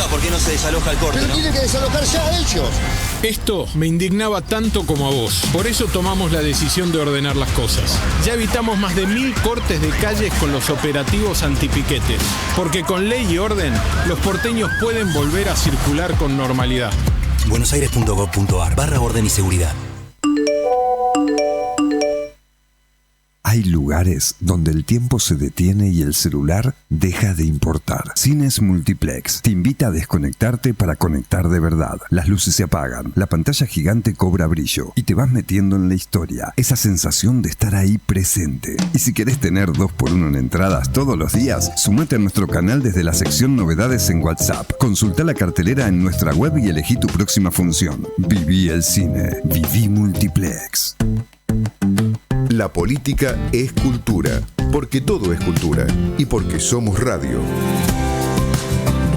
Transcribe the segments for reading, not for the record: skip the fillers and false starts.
¿por qué no se desaloja el corte? Pero tiene que desalojar ya a ellos. Esto me indignaba tanto como a vos. Por eso tomamos la decisión de ordenar las cosas. Ya evitamos más de 1000 cortes de calles con los operativos antipiquetes. Porque con ley y orden, los porteños pueden volver a circular con normalidad. buenosaires.gov.ar/orden y seguridad. Hay lugares donde el tiempo se detiene y el celular deja de importar. Cines Multiplex te invita a desconectarte para conectar de verdad. Las luces se apagan, la pantalla gigante cobra brillo y te vas metiendo en la historia. Esa sensación de estar ahí presente. Y si querés tener 2x1 en entradas todos los días, sumate a nuestro canal desde la sección Novedades en WhatsApp. Consulta la cartelera en nuestra web y elegí tu próxima función. Viví el cine. Viví Multiplex. La política es cultura, porque todo es cultura y porque somos radio.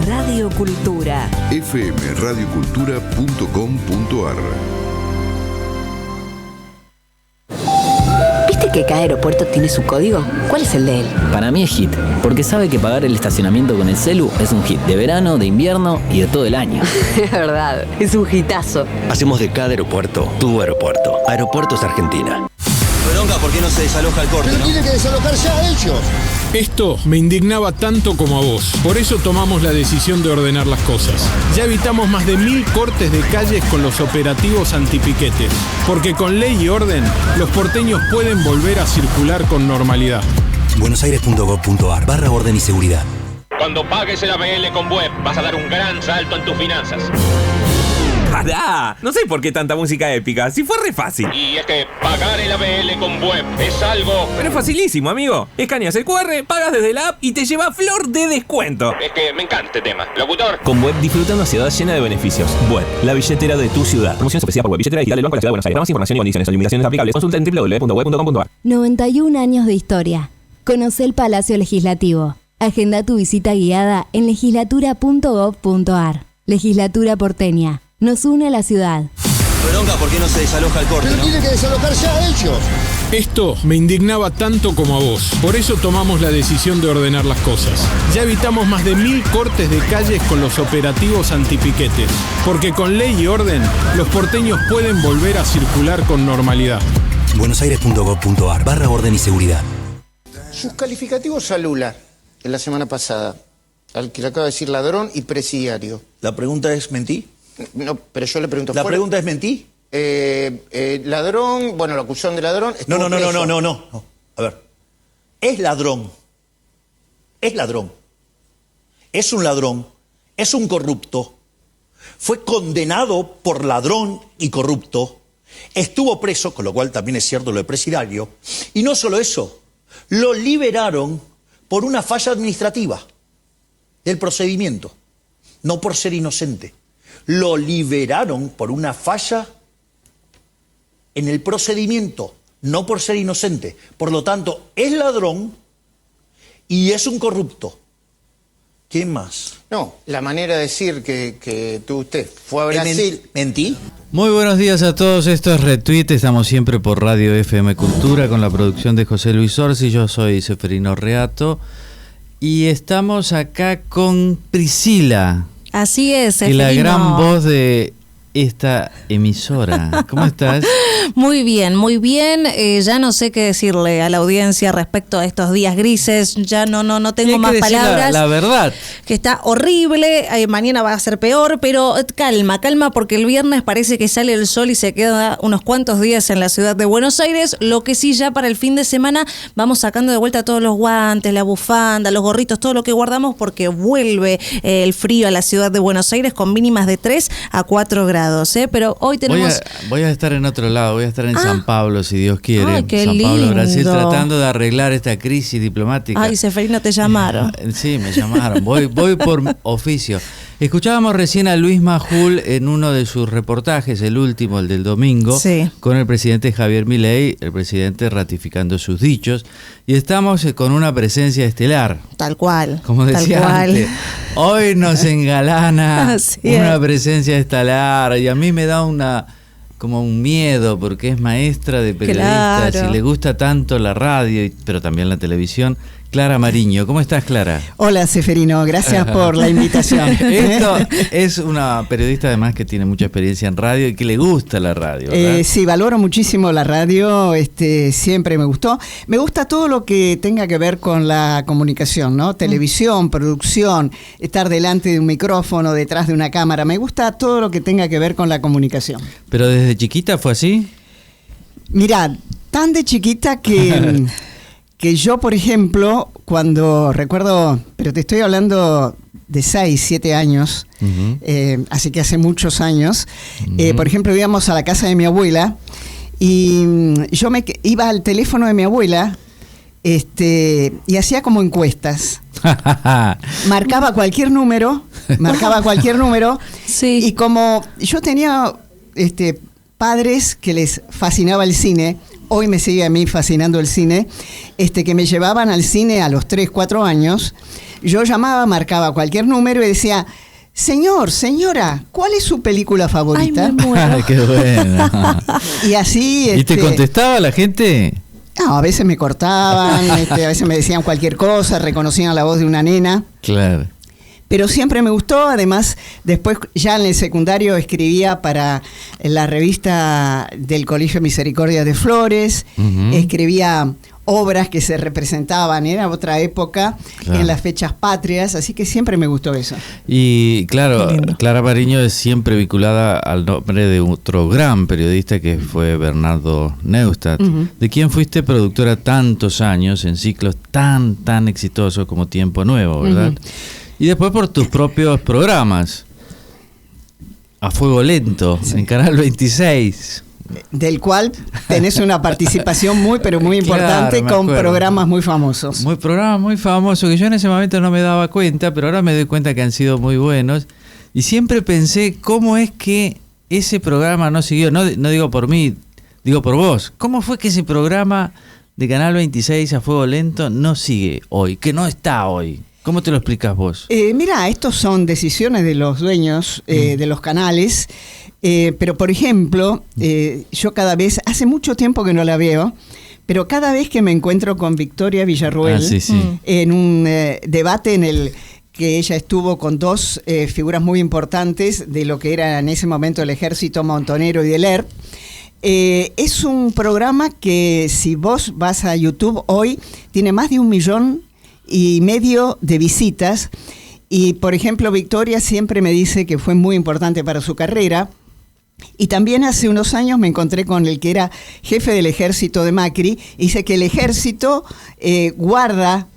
Radio Cultura. fmradiocultura.com.ar. ¿Viste que cada aeropuerto tiene su código? ¿Cuál es el de él? Para mí es hit, porque sabe que pagar el estacionamiento con el celu es un hit de verano, de invierno y de todo el año. Es verdad, es un hitazo. Hacemos de cada aeropuerto tu aeropuerto. Aeropuertos Argentina. Bronca, ¿por qué no se desaloja el corte? Pero tiene que desalojar ya a ellos. Esto me indignaba tanto como a vos. Por eso tomamos la decisión de ordenar las cosas. Ya evitamos más de 1000 cortes de calles con los operativos antipiquetes. Porque con ley y orden, los porteños pueden volver a circular con normalidad. buenosaires.gov.ar/orden y seguridad. Cuando pagues el ABL con Web, vas a dar un gran salto en tus finanzas. ¡Pará! No sé por qué tanta música épica, si fue re fácil. Y es que pagar el ABL con Web es algo... Pero es facilísimo, amigo. Escaneas el QR, pagas desde la app y te lleva flor de descuento. Es que me encanta este tema. Locutor. Con Web disfruta una ciudad llena de beneficios. Web, la billetera de tu ciudad. Promoción ofrecida por Web, billetera digital del Banco de la Ciudad de Buenos Aires. Para más información y condiciones o limitaciones aplicables, consulta en www.web.com.ar. 91 años de historia. Conoce el Palacio Legislativo. Agenda tu visita guiada en legislatura.gov.ar. Legislatura porteña. Nos une a la ciudad. Bronca, ¿por qué no se desaloja el corte? Pero tiene que desalojar ya a ellos. Esto me indignaba tanto como a vos. Por eso tomamos la decisión de ordenar las cosas. Ya evitamos más de 1000 cortes de calles con los operativos antipiquetes. Porque con ley y orden, los porteños pueden volver a circular con normalidad. buenosaires.gov.ar/orden y seguridad. Sus calificativos a Lula en la semana pasada, al que le acaba de decir ladrón y presidiario. La pregunta es, ¿mentí? No, pero yo le pregunto... ¿La pregunta es mentí? Ladrón, bueno, la acusación de ladrón... No. A ver. Es ladrón. Es ladrón. Es un ladrón. Es un corrupto. Fue condenado por ladrón y corrupto. Estuvo preso, con lo cual también es cierto lo de presidiario. Y no solo eso, lo liberaron por una falla administrativa del procedimiento, no por ser inocente. Lo liberaron por una falla en el procedimiento, no por ser inocente. Por lo tanto, es ladrón y es un corrupto. ¿Qué más? No, la manera de decir que usted fue a Brasil... ¿Mentí? Muy buenos días a todos, esto es Retweet, estamos siempre por Radio FM Cultura con la producción de José Luis Orsi, yo soy Seferino Reato y estamos acá con Priscila. Así es, que la gran voz de esta emisora. ¿Cómo estás? Muy bien, muy bien. Ya no sé qué decirle a la audiencia respecto a estos días grises. Ya no tengo más palabras. La verdad. Que está horrible. Mañana va a ser peor, pero calma, porque el viernes parece que sale el sol y se queda unos cuantos días en la ciudad de Buenos Aires. Lo que sí, ya para el fin de semana vamos sacando de vuelta todos los guantes, la bufanda, los gorritos, todo lo que guardamos porque vuelve el frío a la ciudad de Buenos Aires con mínimas de 3 a 4 grados. Pero hoy tenemos... Voy a estar en otro lado, voy a estar en San Pablo, si Dios quiere. Ay, qué San lindo. Pablo, Brasil, tratando de arreglar esta crisis diplomática. Ay, Seferino, te llamaron. Sí, me llamaron. Voy por oficio. Escuchábamos recién a Luis Majul en uno de sus reportajes, el último, el del domingo, sí, con el presidente Javier Milei, el presidente ratificando sus dichos, y estamos con una presencia estelar. Tal cual. Como decía antes, hoy nos engalana una presencia estelar, y a mí me da como un miedo, porque es maestra de periodista, claro, si le gusta tanto la radio, pero también la televisión, Clara Mariño. ¿Cómo estás, Clara? Hola, Seferino, gracias por la invitación. Esto es una periodista además que tiene mucha experiencia en radio y que le gusta la radio, ¿verdad? Sí, valoro muchísimo la radio, siempre me gustó. Me gusta todo lo que tenga que ver con la comunicación, ¿no? Televisión, producción, estar delante de un micrófono, detrás de una cámara. Me gusta todo lo que tenga que ver con la comunicación. ¿Pero desde chiquita fue así? Mirá, tan de chiquita que... que yo, por ejemplo, cuando recuerdo, pero te estoy hablando de 6, 7 años, así que hace muchos años, por ejemplo, íbamos a la casa de mi abuela y yo iba al teléfono de mi abuela y hacía como encuestas. Marcaba cualquier número, sí. Y como yo tenía padres que les fascinaba el cine, hoy me sigue a mí fascinando el cine, que me llevaban al cine a los 3, 4 años, yo llamaba, marcaba cualquier número y decía, señor, señora, ¿cuál es su película favorita? Ay, me muero. ¡Qué bueno! Y así... ¿Y te contestaba la gente? No, a veces me cortaban, a veces me decían cualquier cosa, reconocían la voz de una nena. Claro. Pero siempre me gustó, además, después ya en el secundario escribía para la revista del Colegio Misericordia de Flores, escribía obras que se representaban, era otra época, en las fechas patrias, así que siempre me gustó eso. Y claro, Clara Mariño es siempre vinculada al nombre de otro gran periodista que fue Bernardo Neustadt, de quien fuiste productora tantos años en ciclos tan exitosos como Tiempo Nuevo, ¿verdad? Y después por tus propios programas, A Fuego Lento, en Canal 26. Del cual tenés una participación muy, pero muy importante, claro, con programas muy famosos. Programas muy famosos que yo en ese momento no me daba cuenta, pero ahora me doy cuenta que han sido muy buenos. Y siempre pensé, ¿cómo es que ese programa no siguió? No digo por mí, digo por vos. ¿Cómo fue que ese programa de Canal 26 A Fuego Lento no sigue hoy, que no está hoy? ¿Cómo te lo explicas vos? Mira, estos son decisiones de los dueños de los canales, pero por ejemplo, yo cada vez, hace mucho tiempo que no la veo, pero cada vez que me encuentro con Victoria Villarruel en un debate en el que ella estuvo con dos figuras muy importantes de lo que era en ese momento el ejército montonero y del ERP, es un programa que si vos vas a YouTube hoy, tiene más de 1,5 millones de visitas, y por ejemplo Victoria siempre me dice que fue muy importante para su carrera. Y también hace unos años me encontré con el que era jefe del ejército de Macri, y dice que el ejército guarda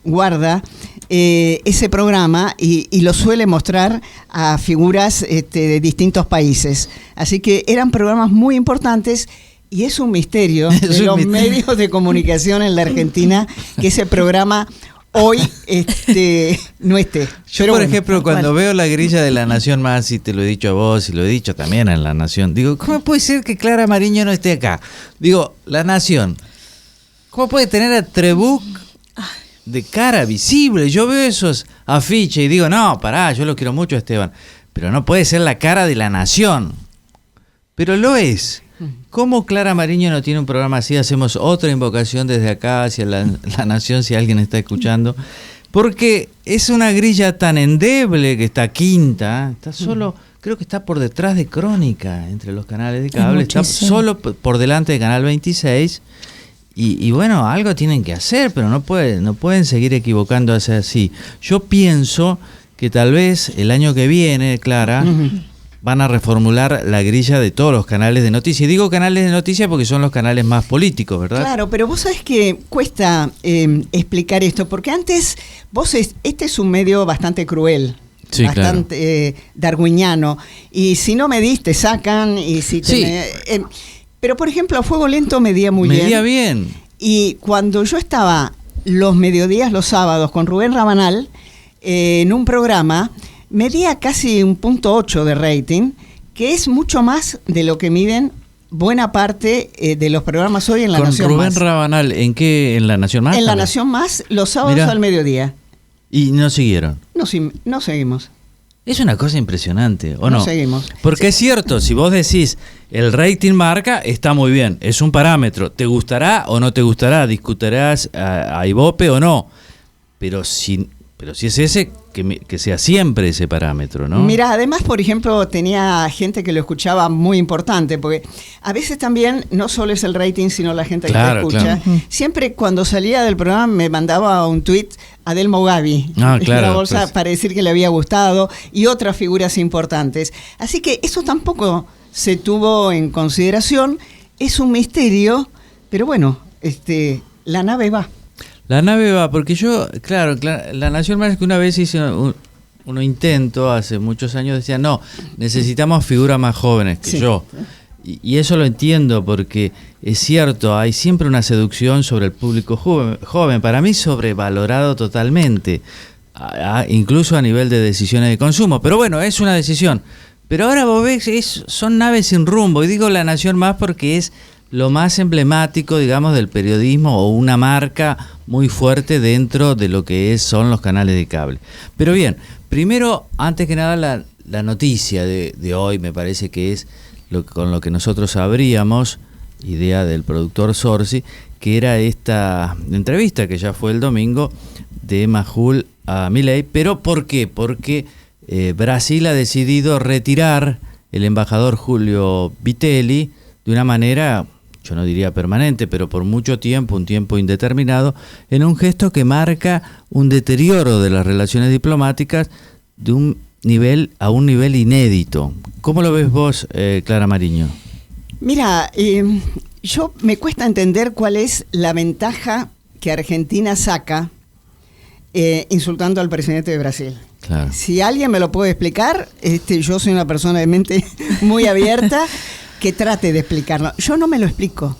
ese programa y lo suele mostrar a figuras de distintos países. Así que eran programas muy importantes. Y es un misterio de los medios de comunicación en la Argentina que ese programa hoy no esté. Yo, por ejemplo, cuando veo la grilla de La Nación Más, y te lo he dicho a vos y lo he dicho también en La Nación, digo, ¿cómo puede ser que Clara Mariño no esté acá? Digo, La Nación, ¿cómo puede tener a Trebuch de cara visible? Yo veo esos afiches y digo, no, pará, yo lo quiero mucho a Esteban, pero no puede ser la cara de La Nación. Pero lo es. ¿Cómo Clara Mariño no tiene un programa así? Hacemos otra invocación desde acá hacia la Nación, si alguien está escuchando, porque es una grilla tan endeble que está quinta, está solo, creo que está por detrás de Crónica, entre los canales de cable, está solo por delante de Canal 26, y bueno, algo tienen que hacer, pero no pueden seguir equivocándose así. Yo pienso que tal vez el año que viene, Clara, van a reformular la grilla de todos los canales de noticias. Y digo canales de noticias porque son los canales más políticos, ¿verdad? Claro, pero vos sabés que cuesta explicar esto, porque antes, este es un medio bastante cruel. Sí, bastante darwiniano. Y si no medís, te sacan. Y si pero, por ejemplo, A Fuego Lento medía muy bien. Medía bien. Y cuando yo estaba los mediodías, los sábados, con Rubén Rabanal, en un programa, medía casi 1.8 de rating, que es mucho más de lo que miden buena parte de los programas hoy en La Nación Más. ¿Con Rubén Rabanal en qué? ¿En La Nación Más? En La Nación Más, los sábados al mediodía. ¿Y no siguieron? No seguimos. Es una cosa impresionante, ¿o no? No seguimos. Porque es cierto, si vos decís, el rating marca, está muy bien, es un parámetro. ¿Te gustará o no te gustará? ¿Discutirás a Ibope o no? pero si es ese, que sea siempre ese parámetro, ¿no? Mira, además, por ejemplo, tenía gente que lo escuchaba muy importante, porque a veces también no solo es el rating, sino la gente que te escucha. Claro. Siempre cuando salía del programa me mandaba un tuit a Delmo Gavi, claro, una bolsa para decir que le había gustado, y otras figuras importantes. Así que eso tampoco se tuvo en consideración. Es un misterio, pero bueno, la nave va. La nave va, porque yo, claro, La Nación Más, que una vez hice un intento hace muchos años, decía, no, necesitamos figuras más jóvenes que yo. Y eso lo entiendo, porque es cierto, hay siempre una seducción sobre el público joven, para mí sobrevalorado totalmente, incluso a nivel de decisiones de consumo. Pero bueno, es una decisión. Pero ahora vos ves, son naves sin rumbo, y digo La Nación Más porque es lo más emblemático, digamos, del periodismo, o una marca muy fuerte dentro de lo que son los canales de cable. Pero bien, primero, antes que nada, la noticia de hoy me parece que es con lo que nosotros abríamos, idea del productor Sorsi, que era esta entrevista que ya fue el domingo de Majul a Milei. ¿Pero por qué? Porque Brasil ha decidido retirar el embajador Julio Vitelli de una manera, yo no diría permanente, pero por mucho tiempo, un tiempo indeterminado, en un gesto que marca un deterioro de las relaciones diplomáticas de un nivel a un nivel inédito. ¿Cómo lo ves vos, Clara Mariño? Mira, yo me cuesta entender cuál es la ventaja que Argentina saca insultando al presidente de Brasil. Claro. Si alguien me lo puede explicar, yo soy una persona de mente muy abierta, que trate de explicarlo. Yo no me lo explico,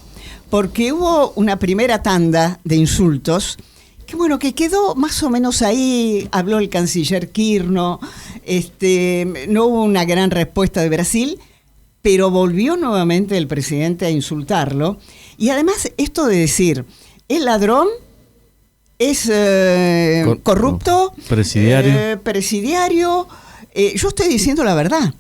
porque hubo una primera tanda de insultos que, bueno, que quedó más o menos ahí. Habló el canciller Kirchner, no hubo una gran respuesta de Brasil, pero volvió nuevamente el presidente a insultarlo. Y además esto de decir, es ladrón, es corrupto, presidiario, yo estoy diciendo la verdad.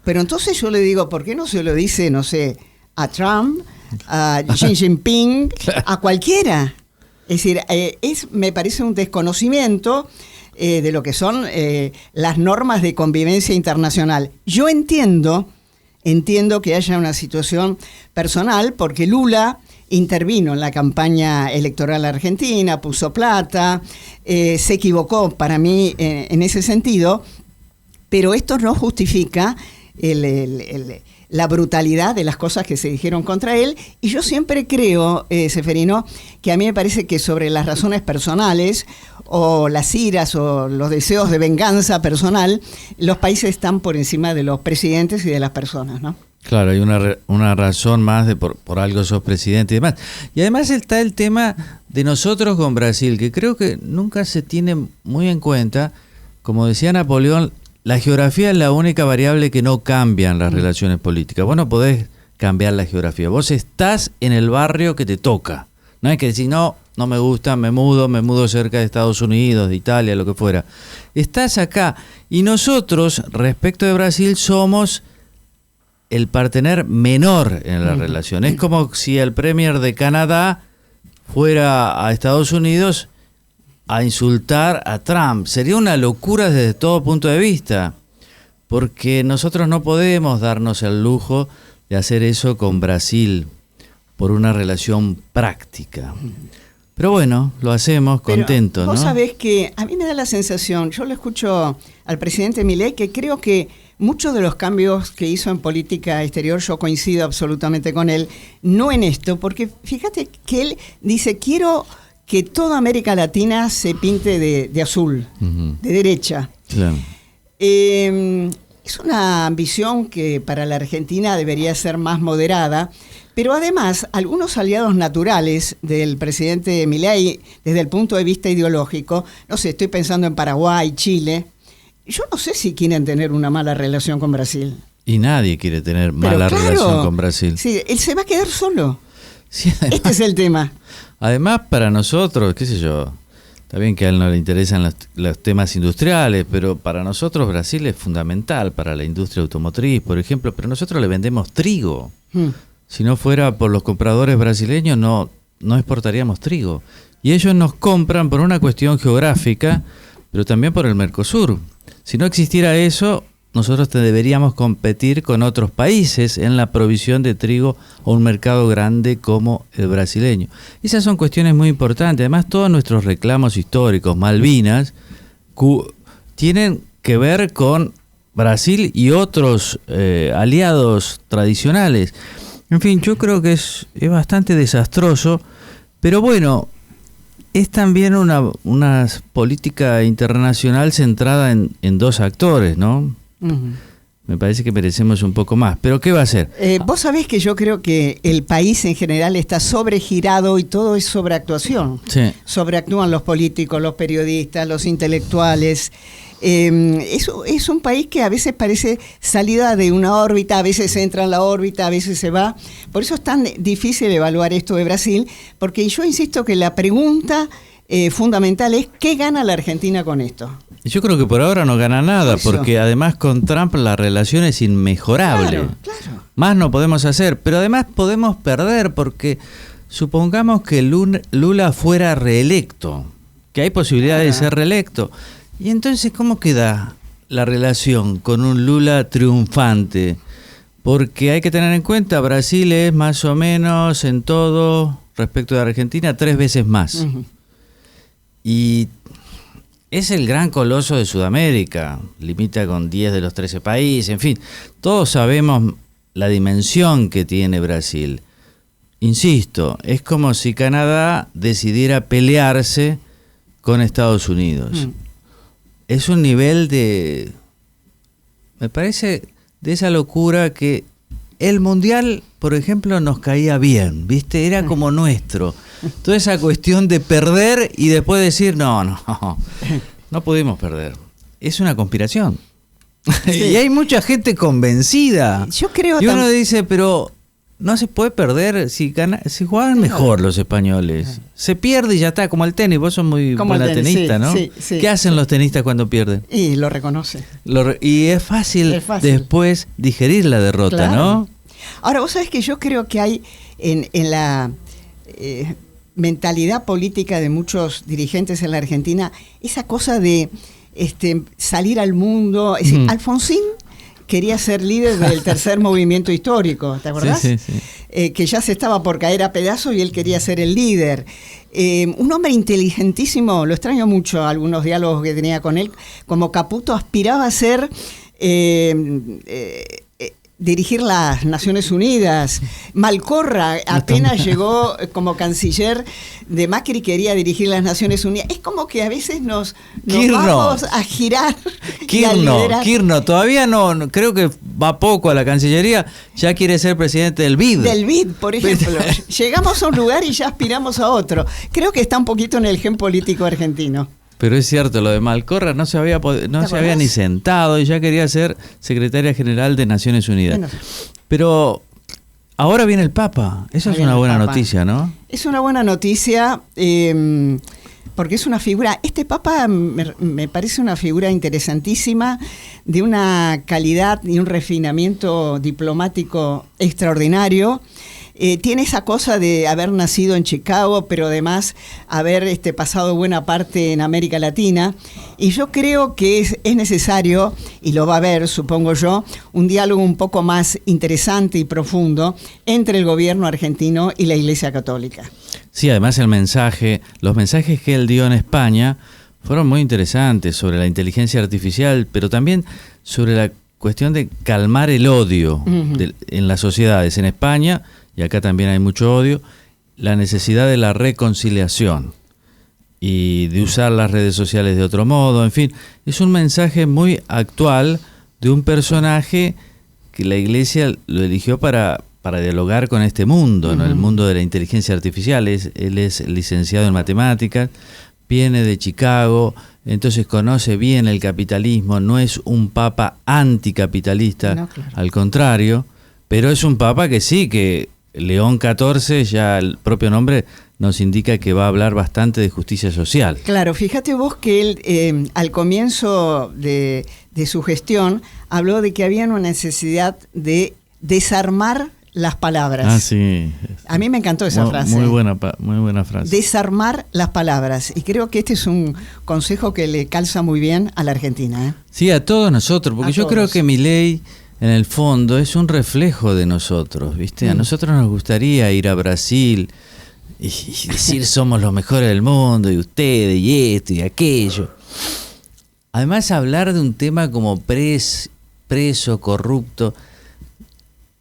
Pero entonces yo le digo, ¿por qué no se lo dice, no sé, a Trump, a Xi Jinping, a cualquiera? Es decir, me parece un desconocimiento de lo que son las normas de convivencia internacional. Yo entiendo que haya una situación personal, porque Lula intervino en la campaña electoral argentina, puso plata, se equivocó para mí en ese sentido. Pero esto no justifica la brutalidad de las cosas que se dijeron contra él. Y yo siempre creo, Seferino, que a mí me parece que sobre las razones personales o las iras o los deseos de venganza personal, los países están por encima de los presidentes y de las personas, ¿no? Claro, hay una razón más de por algo sos presidente y demás. Y además está el tema de nosotros con Brasil, que creo que nunca se tiene muy en cuenta. Como decía Napoleón, la geografía es la única variable que no cambia en las relaciones políticas. Vos no podés cambiar la geografía. Vos estás en el barrio que te toca. No es que decir, no me gusta, me mudo cerca de Estados Unidos, de Italia, lo que fuera. Estás acá. Y nosotros, respecto de Brasil, somos el partener menor en la relación. Es como si el premier de Canadá fuera a Estados Unidos a insultar a Trump. Sería una locura desde todo punto de vista, porque nosotros no podemos darnos el lujo de hacer eso con Brasil por una relación práctica. Pero bueno, lo hacemos contentos, ¿no? Vos sabés que a mí me da la sensación, yo lo escucho al presidente Milei, que creo que muchos de los cambios que hizo en política exterior, yo coincido absolutamente con él, no en esto, porque fíjate que él dice, quiero que toda América Latina se pinte de azul, de derecha. Claro. Es una ambición que para la Argentina debería ser más moderada, pero además algunos aliados naturales del presidente Milei, desde el punto de vista ideológico, no sé, estoy pensando en Paraguay, Chile, yo no sé si quieren tener una mala relación con Brasil. Y nadie quiere tener mala relación con Brasil. Sí, él se va a quedar solo. Sí, este es el tema. Además, para nosotros, qué sé yo, está bien que a él no le interesan los temas industriales, pero para nosotros Brasil es fundamental para la industria automotriz, por ejemplo, pero nosotros le vendemos trigo. Si no fuera por los compradores brasileños, no exportaríamos trigo. Y ellos nos compran por una cuestión geográfica, pero también por el Mercosur. Si no existiera eso, nosotros deberíamos competir con otros países en la provisión de trigo a un mercado grande como el brasileño. Esas son cuestiones muy importantes. Además, todos nuestros reclamos históricos, Malvinas, tienen que ver con Brasil y otros aliados tradicionales. En fin, yo creo que es bastante desastroso, pero bueno, es también una política internacional centrada en dos actores, ¿no? Uh-huh. Me parece que merecemos un poco más. ¿Pero qué va a hacer? Vos sabés que yo creo que el país en general está sobregirado y todo es sobreactuación. Sí. Sobreactúan los políticos, los periodistas, los intelectuales. Es un país que a veces parece salida de una órbita, a veces entra en la órbita, a veces se va. Por eso es tan difícil evaluar esto de Brasil, porque yo insisto que la pregunta fundamental es ¿qué gana la Argentina con esto? Yo creo que por ahora no gana nada, porque además con Trump la relación es inmejorable. Claro. Más no podemos hacer, pero además podemos perder, porque supongamos que Lula fuera reelecto, que hay posibilidad de ser reelecto. Y entonces, ¿cómo queda la relación con un Lula triunfante? Porque hay que tener en cuenta, Brasil es más o menos en todo, respecto de Argentina, 3 veces más. Uh-huh. Y es el gran coloso de Sudamérica, limita con 10 de los 13 países, en fin, todos sabemos la dimensión que tiene Brasil. Insisto, es como si Canadá decidiera pelearse con Estados Unidos. Es un nivel de, me parece, de esa locura que el Mundial, por ejemplo, nos caía bien, ¿viste? Era como nuestro. Toda esa cuestión de perder y después decir, no pudimos perder. Es una conspiración. Sí. Y hay mucha gente convencida. Yo creo y uno dice, pero no se puede perder si juegan mejor los españoles. Se pierde y ya está, como el tenis. Vos sos muy buena tenista, ¿no? Sí, ¿Qué hacen los tenistas cuando pierden? Y lo reconoce. Y es fácil después digerir la derrota, claro, ¿no? Ahora, vos sabés que yo creo que hay en la mentalidad política de muchos dirigentes en la Argentina esa cosa de salir al mundo. Es decir, Alfonsín quería ser líder del tercer movimiento histórico, ¿te acordás? Sí. Que ya se estaba por caer a pedazos y él quería ser el líder. Un hombre inteligentísimo, lo extraño mucho, algunos diálogos que tenía con él, como Caputo aspiraba a ser dirigir las Naciones Unidas. Malcorra apenas llegó como canciller de Macri, quería dirigir las Naciones Unidas. Es como que a veces nos vamos a girar. Kirchner todavía no, creo que va poco a la Cancillería, ya quiere ser presidente del BID. Del BID, por ejemplo. Llegamos a un lugar y ya aspiramos a otro. Creo que está un poquito en el gen político argentino. Pero es cierto, lo de Malcorra no se había ni sentado y ya quería ser secretaria general de Naciones Unidas. Bueno. Pero ahora viene el Papa. Eso es una buena noticia, ¿no? Es una buena noticia porque es una figura... Este Papa me parece una figura interesantísima, de una calidad y un refinamiento diplomático extraordinario. Tiene esa cosa de haber nacido en Chicago, pero además haber pasado buena parte en América Latina. Y yo creo que es necesario, y lo va a haber, supongo yo, un diálogo un poco más interesante y profundo entre el gobierno argentino y la Iglesia Católica. Sí, además los mensajes que él dio en España fueron muy interesantes sobre la inteligencia artificial, pero también sobre la cuestión de calmar el odio en las sociedades. En España, y acá también hay mucho odio, la necesidad de la reconciliación y de usar las redes sociales de otro modo. En fin, es un mensaje muy actual de un personaje que la Iglesia lo eligió para dialogar con este mundo, ¿no? El mundo de la inteligencia artificial. Él es licenciado en matemáticas, viene de Chicago, entonces conoce bien el capitalismo, no es un papa anticapitalista, no, claro, al contrario, pero es un papa que sí, que León XIV, ya el propio nombre nos indica que va a hablar bastante de justicia social. Claro, fíjate vos que él al comienzo de su gestión habló de que había una necesidad de desarmar las palabras. Ah, sí. A mí me encantó esa frase. Muy buena frase. Desarmar las palabras. Y creo que este es un consejo que le calza muy bien a la Argentina, ¿eh? Sí, a todos nosotros, porque yo creo que Milei, en el fondo, es un reflejo de nosotros, ¿viste? A nosotros nos gustaría ir a Brasil y decir somos los mejores del mundo, y ustedes, y esto, y aquello. Además, hablar de un tema como preso, corrupto.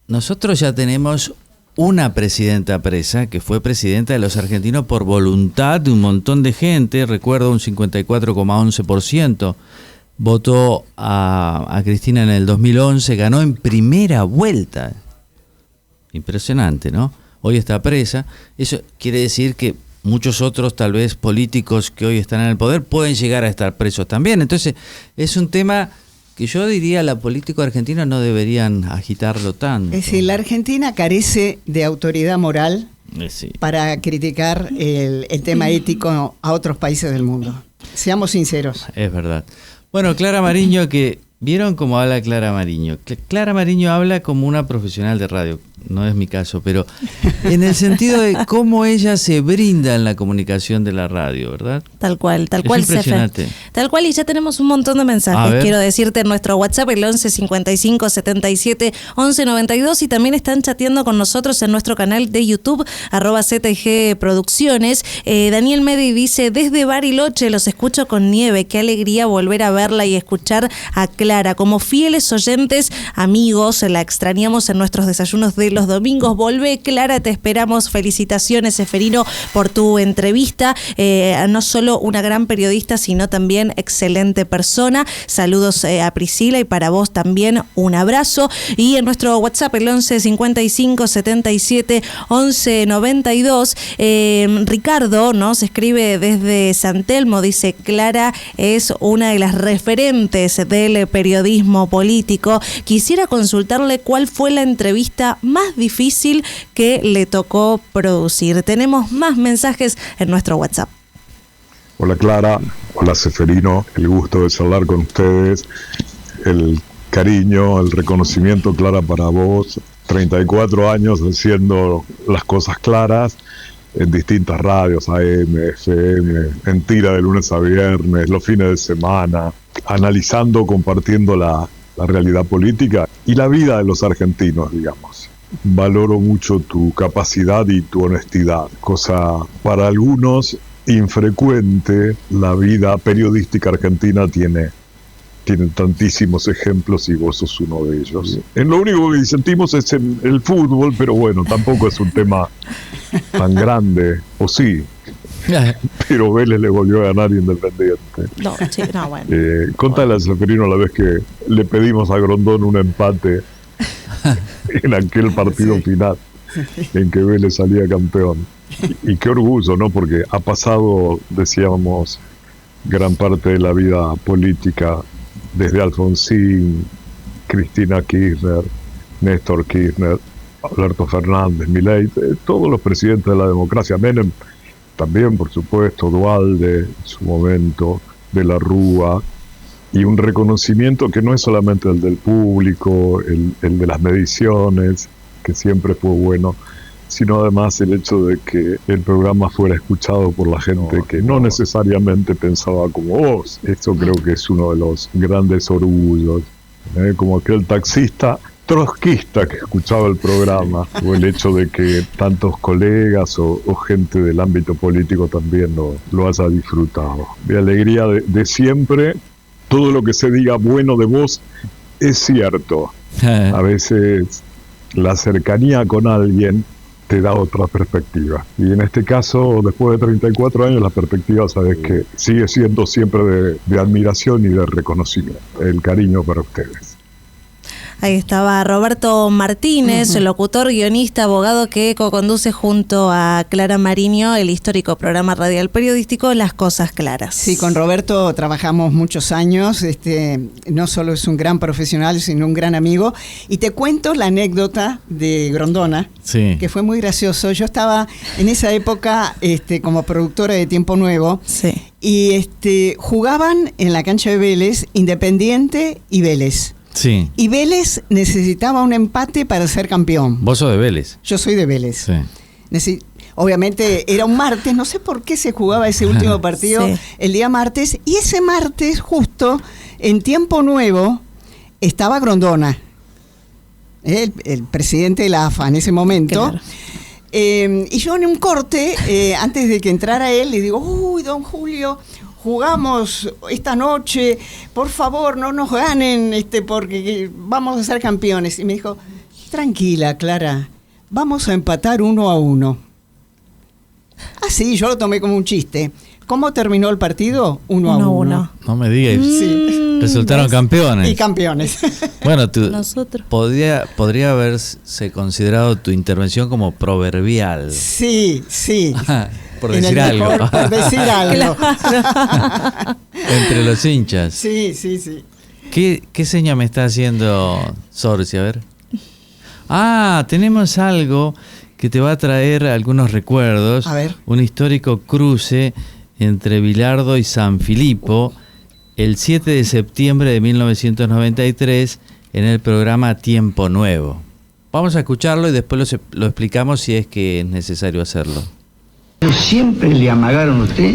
Nosotros ya tenemos una presidenta presa, que fue presidenta de los argentinos por voluntad de un montón de gente. Recuerdo un 54,11% votó a Cristina en el 2011, ganó en primera vuelta. Impresionante, ¿no? Hoy está presa. Eso quiere decir que muchos otros, tal vez políticos que hoy están en el poder, pueden llegar a estar presos también. Entonces, es un tema que yo diría la política argentina no deberían agitarlo tanto. Es decir, la Argentina carece de autoridad moral para criticar el tema ético a otros países del mundo. Seamos sinceros. Es verdad. Bueno, Clara Mariño, que ¿vieron cómo habla Clara Mariño? Clara Mariño habla como una profesional de radio, no es mi caso, pero en el sentido de cómo ella se brinda en la comunicación de la radio, ¿verdad? Tal cual, Es impresionante. Tal cual, y ya tenemos un montón de mensajes. Quiero decirte en nuestro WhatsApp, el 11 55 77 11 92, y también están chateando con nosotros en nuestro canal de YouTube, @ZG Producciones. Daniel Medi dice, desde Bariloche los escucho con nieve, qué alegría volver a verla y escuchar a Clara. Como fieles oyentes, amigos, la extrañamos en nuestros desayunos de los domingos. Volvé, Clara, te esperamos. Felicitaciones, Seferino, por tu entrevista. No solo una gran periodista, sino también excelente persona. Saludos a Priscila, y para vos también un abrazo. Y en nuestro WhatsApp, el 11 55 77 11 92, Ricardo nos escribe desde San Telmo, dice, Clara es una de las referentes del periodismo político. Quisiera consultarle cuál fue la entrevista más difícil que le tocó producir. Tenemos más mensajes en nuestro WhatsApp. Hola Clara, hola Seferino, el gusto de charlar con ustedes, el cariño, el reconocimiento, Clara, para vos, 34 años haciendo las cosas claras en distintas radios, AM, FM, en tira de lunes a viernes, los fines de semana, analizando, compartiendo la realidad política y la vida de los argentinos, digamos. Valoro mucho tu capacidad y tu honestidad, cosa para algunos infrecuente. La vida periodística argentina tiene tantísimos ejemplos y vos sos uno de ellos. En lo único que disentimos es en el fútbol, pero bueno, tampoco es un tema tan grande, o sí. Pero Vélez le volvió a ganar Independiente. No, sí, no, bueno. Contale a Seferino la vez que le pedimos a Grondón un empate en aquel partido final en que Vélez salía campeón. Y qué orgullo, ¿no? Porque ha pasado, decíamos, gran parte de la vida política, desde Alfonsín, Cristina Kirchner, Néstor Kirchner, Alberto Fernández, Milei, todos los presidentes de la democracia, Menem también, por supuesto, Duhalde en su momento, de la Rúa, y un reconocimiento que no es solamente el del público, el de las mediciones, que siempre fue bueno, sino además el hecho de que el programa fuera escuchado por la gente que no necesariamente pensaba como vos. Esto creo que es uno de los grandes orgullos, como aquel taxista trotskista que escuchaba el programa, o el hecho de que tantos colegas o gente del ámbito político también lo haya disfrutado. Mi alegría de siempre, todo lo que se diga bueno de vos es cierto. A veces la cercanía con alguien te da otra perspectiva. Y en este caso, después de 34 años, la perspectiva, sabes que sigue siendo siempre de admiración y de reconocimiento. El cariño para ustedes. Ahí estaba Roberto Martínez, locutor, guionista, abogado, que co-conduce junto a Clara Mariño el histórico programa radial periodístico Las Cosas Claras. Sí, con Roberto trabajamos muchos años. No solo es un gran profesional, sino un gran amigo. Y te cuento la anécdota de Grondona, que fue muy gracioso. Yo estaba en esa época como productora de Tiempo Nuevo. Y jugaban en la cancha de Vélez, Independiente y Vélez. Sí. Y Vélez necesitaba un empate para ser campeón. Vos sos de Vélez. Yo soy de Vélez. Sí. Obviamente era un martes, no sé por qué se jugaba ese último partido el día martes, y ese martes justo en Tiempo Nuevo estaba Grondona, el presidente de la AFA en ese momento. Claro. Y yo en un corte, antes de que entrara él, le digo, uy, don Julio, jugamos esta noche, por favor no nos ganen, porque vamos a ser campeones. Y me dijo, tranquila, Clara, vamos a empatar 1-1. Así, yo lo tomé como un chiste. ¿Cómo terminó el partido? 1-1. No me digas. Sí. Resultaron campeones. Y campeones. Bueno, Nosotros. podría haberse considerado tu intervención como proverbial. Sí. Por decir algo. Por decir algo. Entre los hinchas. Sí. ¿Qué seña me está haciendo Sorsi? A ver. Tenemos algo que te va a traer algunos recuerdos. A ver. Un histórico cruce entre Bilardo y San Filipo el 7 de septiembre de 1993 en el programa Tiempo Nuevo. Vamos a escucharlo y después lo explicamos si es que es necesario hacerlo. Siempre le amagaron a usted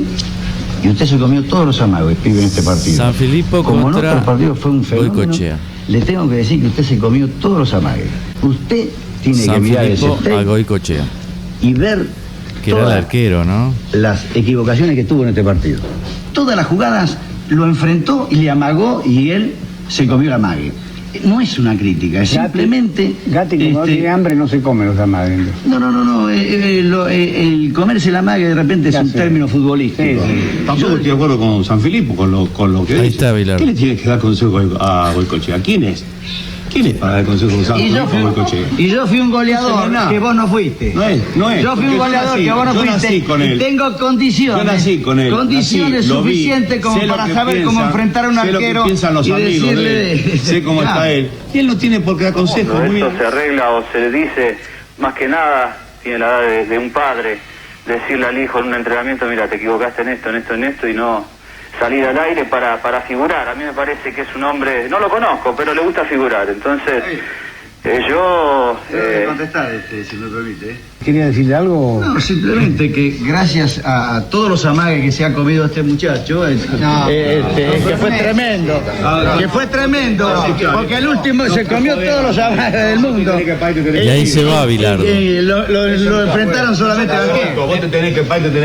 y usted se comió todos los amagos, pibe, en este partido. San Filipo como contra en otro partido fue un fenómeno, Goicoechea. le tengo que decir que usted se comió todos los amagues. Usted tiene San que mirar Filipo ese a Goicoechea, y ver que era el arquero, ¿no? las equivocaciones que tuvo en este partido. Todas las jugadas lo enfrentó y le amagó y él se comió el amague. No es una crítica, es simplemente... Gatti, que no tiene hambre no se come los amagues. No. El comerse el amague de repente es un término futbolístico. Tampoco estoy de acuerdo con San Filipo, con lo que Ahí dice. está Bilardo. ¿Quién le tiene que dar consejo a Goicoechea? ¿Quién es? ¿Quién es para dar consejo a Goicoechea? Y yo fui un goleador que vos no fuiste. No es. Yo fui un goleador que vos no fuiste. Nací con él. Y tengo condiciones. Yo nací con él. Condiciones suficientes como para saber cómo enfrentar a un arquero. Sé lo que piensan los y amigos decirle de él. Sé cómo está él. Y él no tiene por qué dar consejo. Esto se arregla o se dice, más que nada, tiene la edad de un padre, decirle al hijo en un entrenamiento, mira, te equivocaste en esto, y no salir al aire para figurar. A mí me parece que es un hombre, no lo conozco, pero le gusta figurar. Entonces, yo... contestar, si me permite. ¿Quería decirle algo? No, simplemente que gracias a todos los amagues que se ha comido este muchacho, que fue tremendo. Que fue tremendo, porque el último se comió todos los amagues del mundo. Y ahí se va Bilardo. Lo enfrentaron solamente a Adolfo, vos te tenés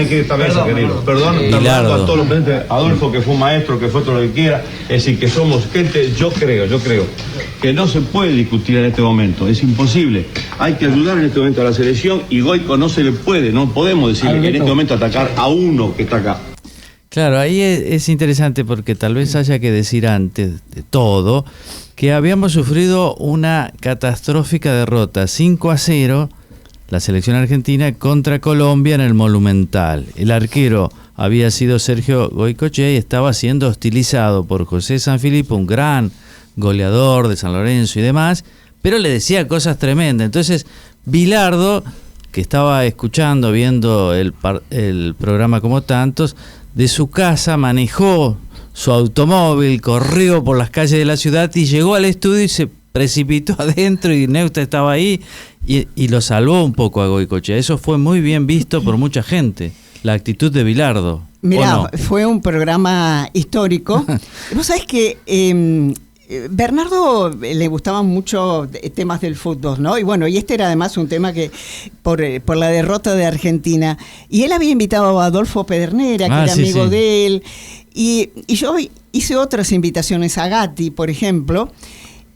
que ir esta mesa, querido. Perdón, Bilardo. a todos los presentes. Adolfo, que fue un maestro, que fue todo lo que quiera. Es decir, que somos gente, yo creo, que no se puede discutir en este momento. Es imposible. Hay que ayudar en este momento a la selección y Goico no se le puede, no podemos decir en este momento atacar a uno que está acá. Claro, ahí es interesante porque tal vez haya que decir antes de todo que habíamos sufrido una catastrófica derrota 5-0, la selección argentina contra Colombia en el Monumental. El arquero había sido Sergio Goicoechea y estaba siendo hostilizado por José San Filipo, un gran goleador de San Lorenzo y demás, pero le decía cosas tremendas. Entonces Bilardo, que estaba escuchando, viendo el programa como tantos, de su casa manejó su automóvil, corrió por las calles de la ciudad y llegó al estudio y se precipitó adentro y Neusta estaba ahí y lo salvó un poco a Goicoechea. Eso fue muy bien visto por mucha gente, la actitud de Bilardo. Mirá, no? Fue un programa histórico. Vos sabés que Bernardo le gustaban mucho temas del fútbol, ¿no? Y bueno, y este era además un tema que por la derrota de Argentina. Y él había invitado a Adolfo Pedernera, que era amigo de él. Y yo hice otras invitaciones a Gatti, por ejemplo.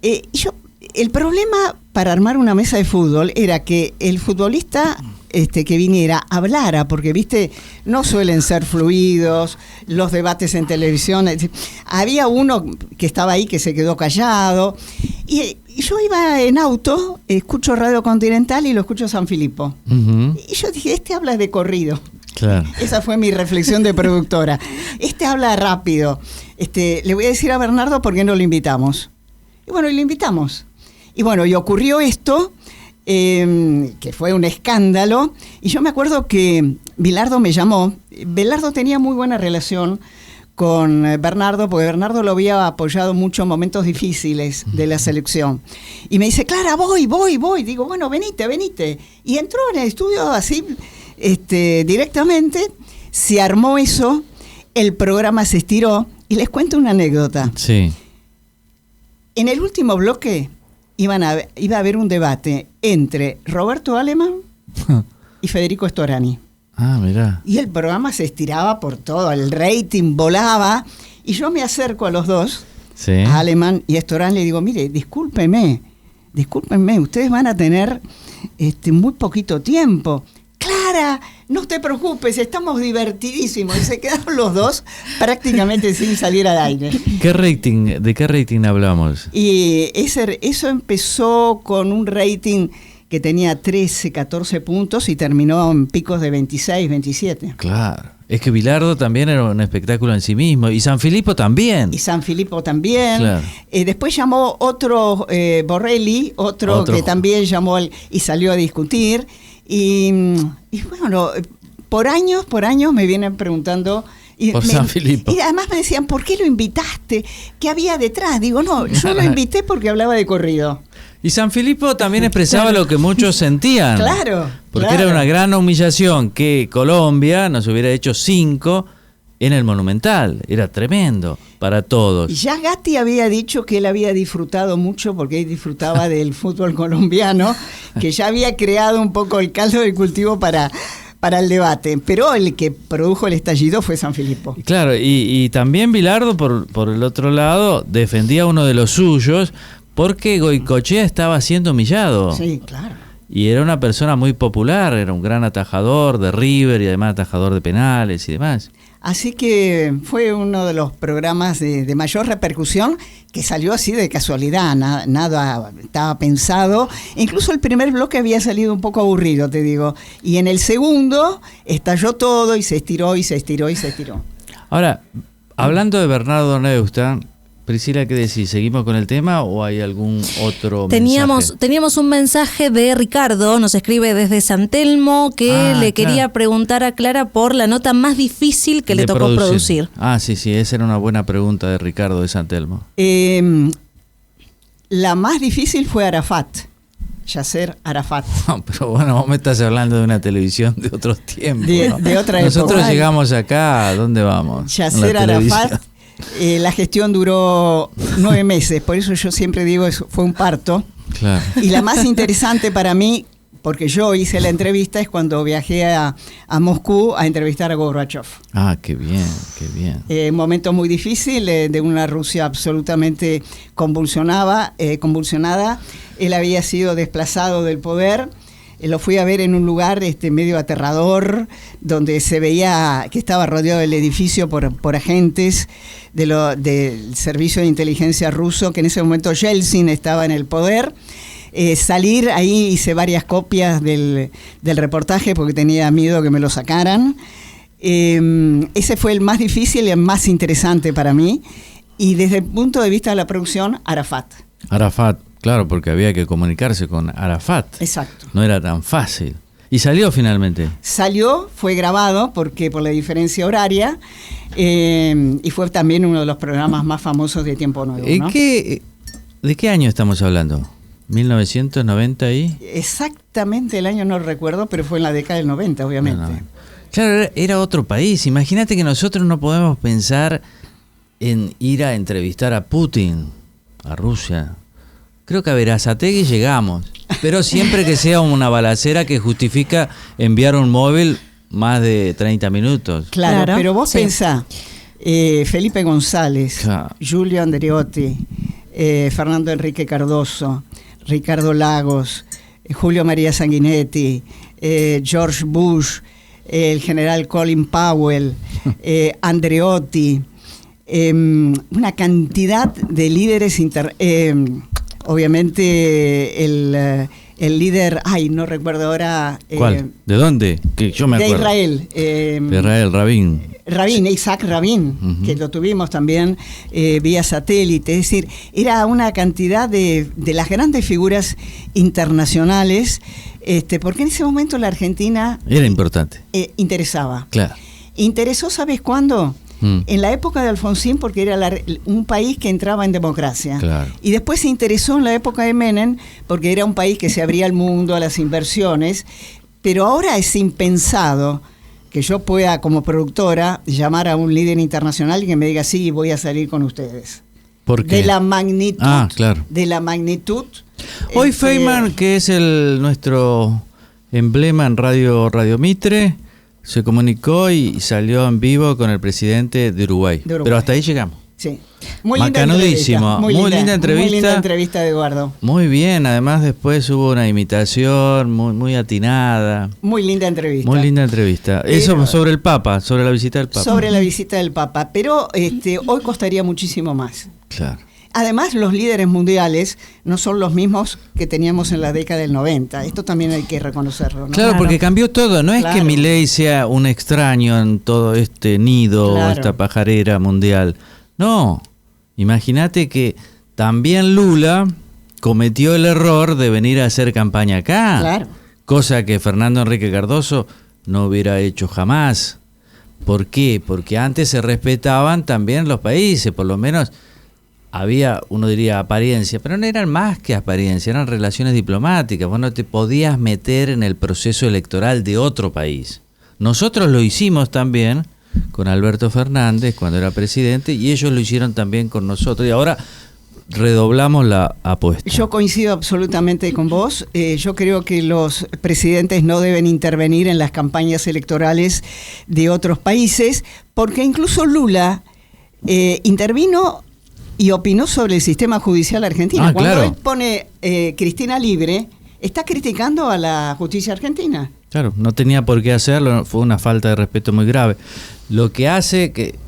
El problema para armar una mesa de fútbol era que el futbolista que viniera hablara, porque viste, no suelen ser fluidos los debates en televisión. Había uno que estaba ahí que se quedó callado y yo iba en auto, escucho Radio Continental y lo escucho San Filipo. Y yo dije, habla de corrido. Claro. Esa fue mi reflexión de productora. Habla rápido. Le voy a decir a Bernardo por qué no lo invitamos. Y bueno, y lo invitamos. Y bueno, y ocurrió esto, que fue un escándalo. Y yo me acuerdo que Bilardo me llamó. Bilardo tenía muy buena relación con Bernardo, porque Bernardo lo había apoyado mucho en momentos difíciles de la selección. Y me dice, Clara, voy. Digo, bueno, venite. Y entró en el estudio así, directamente, se armó eso, el programa se estiró, y les cuento una anécdota. Sí. En el último bloque iba a haber un debate entre Roberto Aleman y Federico Storani. Ah, mirá. Y el programa se estiraba por todo, el rating volaba, y yo me acerco a los dos, sí, a Aleman y a Storani, le digo, mire, discúlpenme, ustedes van a tener muy poquito tiempo. Clara, no te preocupes, estamos divertidísimos. Y se quedaron los dos prácticamente sin salir al aire. ¿De qué rating hablamos? Y eso empezó con un rating que tenía 13, 14 puntos y terminó en picos de 26, 27. Claro. Es que Bilardo también era un espectáculo en sí mismo. Y San Filipo también. Claro. Después llamó otro, Borrelli, otro que también llamó y salió a discutir. Y bueno, por años me vienen preguntando. San Filipo. Y además me decían, ¿por qué lo invitaste? ¿Qué había detrás? Digo, no, yo lo invité porque hablaba de corrido. Y San Filipo también expresaba lo que muchos sentían. Claro. Porque era una gran humillación que Colombia nos hubiera hecho 5 en el Monumental. Era tremendo para todos. Ya Gatti había dicho que él había disfrutado mucho porque él disfrutaba del fútbol colombiano, que ya había creado un poco el caldo de cultivo para el debate, pero el que produjo el estallido fue San Filipo. Claro, y también Bilardo, por el otro lado, defendía a uno de los suyos porque Goycochea estaba siendo humillado. Sí, claro. Y era una persona muy popular, era un gran atajador de River y además atajador de penales y demás. Así que fue uno de los programas de mayor repercusión que salió así de casualidad, nada estaba pensado. Incluso el primer bloque había salido un poco aburrido, te digo. Y en el segundo estalló todo y se estiró. Ahora, hablando de Bernardo Neustadt, Priscila, ¿qué decís? ¿Seguimos con el tema o hay algún otro mensaje? Teníamos un mensaje de Ricardo, nos escribe desde San Telmo, que le quería preguntar a Clara por la nota más difícil que le tocó producir. Ah, sí, esa era una buena pregunta de Ricardo de San Telmo. La más difícil fue Arafat. Yasser Arafat. No, pero bueno, vos me estás hablando de una televisión de otros tiempos. De otra época. Nosotros llegamos acá, ¿a dónde vamos? Yasser Arafat. La gestión duró 9 meses, por eso yo siempre digo eso fue un parto. Claro. Y la más interesante para mí, porque yo hice la entrevista, es cuando viajé a Moscú a entrevistar a Gorbachev. Ah, qué bien. Un momento muy difícil de una Rusia absolutamente convulsionada. Él había sido desplazado del poder. Lo fui a ver en un lugar medio aterrador, donde se veía que estaba rodeado el edificio por agentes del servicio de inteligencia ruso, que en ese momento Yeltsin estaba en el poder. Salir ahí, hice varias copias del reportaje porque tenía miedo que me lo sacaran. Ese fue el más difícil y el más interesante para mí. Y desde el punto de vista de la producción, Arafat. Claro, porque había que comunicarse con Arafat. Exacto. No era tan fácil. ¿Y salió finalmente? Salió, fue grabado porque por la diferencia horaria y fue también uno de los programas más famosos de Tiempo Nuevo, ¿no? ¿De qué año estamos hablando? ¿1990 y? Exactamente el año no recuerdo, pero fue en la década del 90, obviamente. No. Claro, era otro país. Imagínate que nosotros no podemos pensar en ir a entrevistar a Putin, a Rusia. Creo que a Berazategui llegamos, pero siempre que sea una balacera que justifica enviar un móvil más de 30 minutos. Claro, pero vos pensá, Felipe González, Giulio Andreotti, Fernando Enrique Cardoso, Ricardo Lagos, Julio María Sanguinetti, George Bush, el general Colin Powell, Andreotti, una cantidad de líderes obviamente el líder, no recuerdo ahora. ¿Cuál? ¿De dónde? Que yo me acuerdo. De Israel, Rabin. Isaac Rabin, que lo tuvimos también vía satélite. Es decir, era una cantidad de las grandes figuras internacionales, porque en ese momento la Argentina... Era importante. Interesaba. Claro. Interesó, ¿sabes cuándo? En la época de Alfonsín, porque era un país que entraba en democracia. Claro. Y después se interesó en la época de Menem, porque era un país que se abría al mundo, a las inversiones. Pero ahora es impensado que yo pueda, como productora, llamar a un líder internacional y que me diga, sí, voy a salir con ustedes. ¿Por qué? De la magnitud. Claro. De la magnitud. Hoy Feynman, que es nuestro emblema en Radio Mitre, se comunicó y salió en vivo con el presidente de Uruguay. Pero hasta ahí llegamos. Sí. Muy linda Macanudísimo. Muy linda entrevista. Muy linda entrevista de Eduardo. Muy bien. Además, después hubo una imitación muy atinada. Muy linda entrevista. Muy linda entrevista. Eso sobre el Papa, sobre la visita del Papa. Sobre la visita del Papa. Pero hoy costaría muchísimo más. Claro. Además, los líderes mundiales no son los mismos que teníamos en la década del 90. Esto también hay que reconocerlo, ¿no? Claro, porque cambió todo. No es que Milei sea un extraño en todo este nido, esta pajarera mundial. No. Imagínate que también Lula cometió el error de venir a hacer campaña acá. Claro. Cosa que Fernando Enrique Cardoso no hubiera hecho jamás. ¿Por qué? Porque antes se respetaban también los países, por lo menos había, uno diría, apariencia, pero no eran más que apariencia, eran relaciones diplomáticas. Vos no te podías meter en el proceso electoral de otro país. Nosotros lo hicimos también con Alberto Fernández cuando era presidente y ellos lo hicieron también con nosotros y ahora redoblamos la apuesta. Yo coincido absolutamente con vos. Yo creo que los presidentes no deben intervenir en las campañas electorales de otros países, porque incluso Lula intervino y opinó sobre el sistema judicial argentino. Cuando él pone Cristina libre, está criticando a la justicia argentina. Claro, no tenía por qué hacerlo, fue una falta de respeto muy grave. Lo que hace que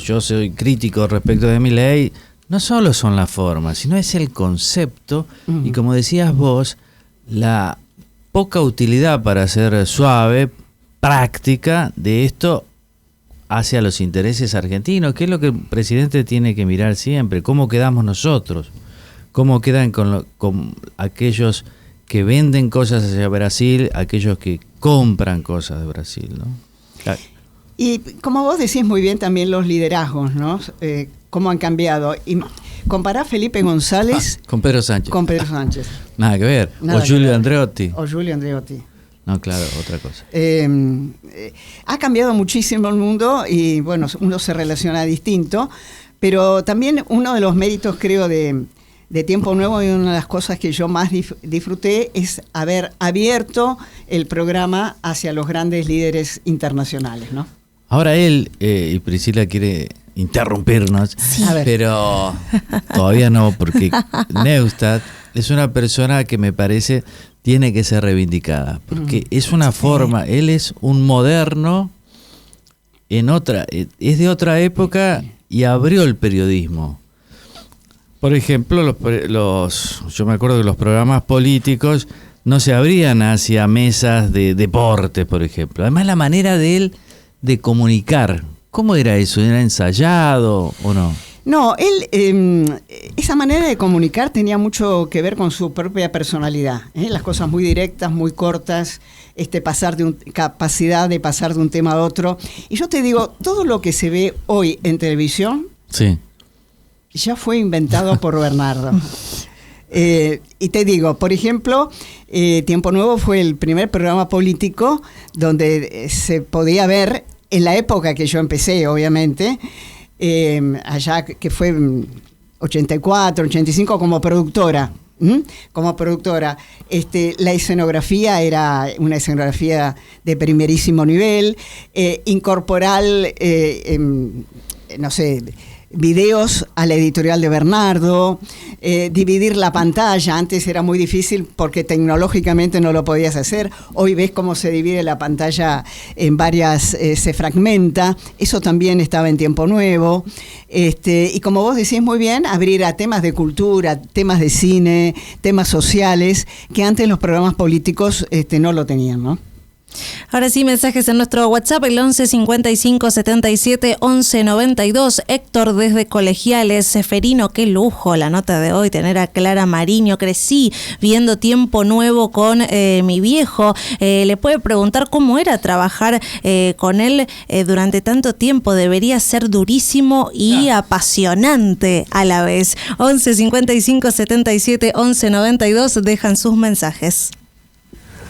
yo soy crítico respecto de Milei, no solo son las formas, sino es el concepto y, como decías vos, la poca utilidad para ser suave, práctica de esto hacia los intereses argentinos, que es lo que el presidente tiene que mirar siempre, cómo quedamos nosotros, cómo quedan con aquellos que venden cosas hacia Brasil, aquellos que compran cosas de Brasil, ¿no? Y como vos decís muy bien también los liderazgos, ¿no? Cómo han cambiado. Y compará Felipe González con Pedro Sánchez. Con Pedro Sánchez. Nada que ver. Nada o Giulio Andreotti. O Giulio Andreotti. No, claro, otra cosa. Ha cambiado muchísimo el mundo y bueno, uno se relaciona distinto, pero también uno de los méritos, creo, de Tiempo Nuevo y una de las cosas que yo más disfruté es haber abierto el programa hacia los grandes líderes internacionales, ¿no? Ahora él, y Priscila quiere interrumpirnos, sí, pero todavía no, porque Neustadt es una persona que me parece tiene que ser reivindicada, porque es una forma, él es un moderno es de otra época y abrió el periodismo. Por ejemplo, yo me acuerdo que los programas políticos no se abrían hacia mesas de deportes, por ejemplo. Además, la manera de él de comunicar, ¿cómo era eso? ¿Era ensayado o no? No, él, esa manera de comunicar tenía mucho que ver con su propia personalidad, las cosas muy directas, muy cortas, capacidad de pasar de un tema a otro. Y yo te digo, todo lo que se ve hoy en televisión, sí, ya fue inventado por Bernardo. Y te digo, por ejemplo, Tiempo Nuevo fue el primer programa político donde se podía ver, en la época que yo empecé, obviamente, allá que fue 84, 85 como productora. Como productora, la escenografía era una escenografía de primerísimo nivel, incorporar, no sé, videos a la editorial de Bernardo, dividir la pantalla. Antes era muy difícil porque tecnológicamente no lo podías hacer. Hoy ves cómo se divide la pantalla en varias, se fragmenta. Eso también estaba en Tiempo Nuevo. Y como vos decís muy bien, abrir a temas de cultura, temas de cine, temas sociales, que antes los programas políticos no lo tenían, ¿no? Ahora sí, mensajes en nuestro WhatsApp, el 11 55 77 11 92. Héctor desde Colegiales. Seferino, qué lujo la nota de hoy, tener a Clara Mariño. Crecí viendo Tiempo Nuevo con mi viejo. Le puede preguntar cómo era trabajar con él durante tanto tiempo. Debería ser durísimo y apasionante a la vez. 11 55 77 11 92. Dejan sus mensajes.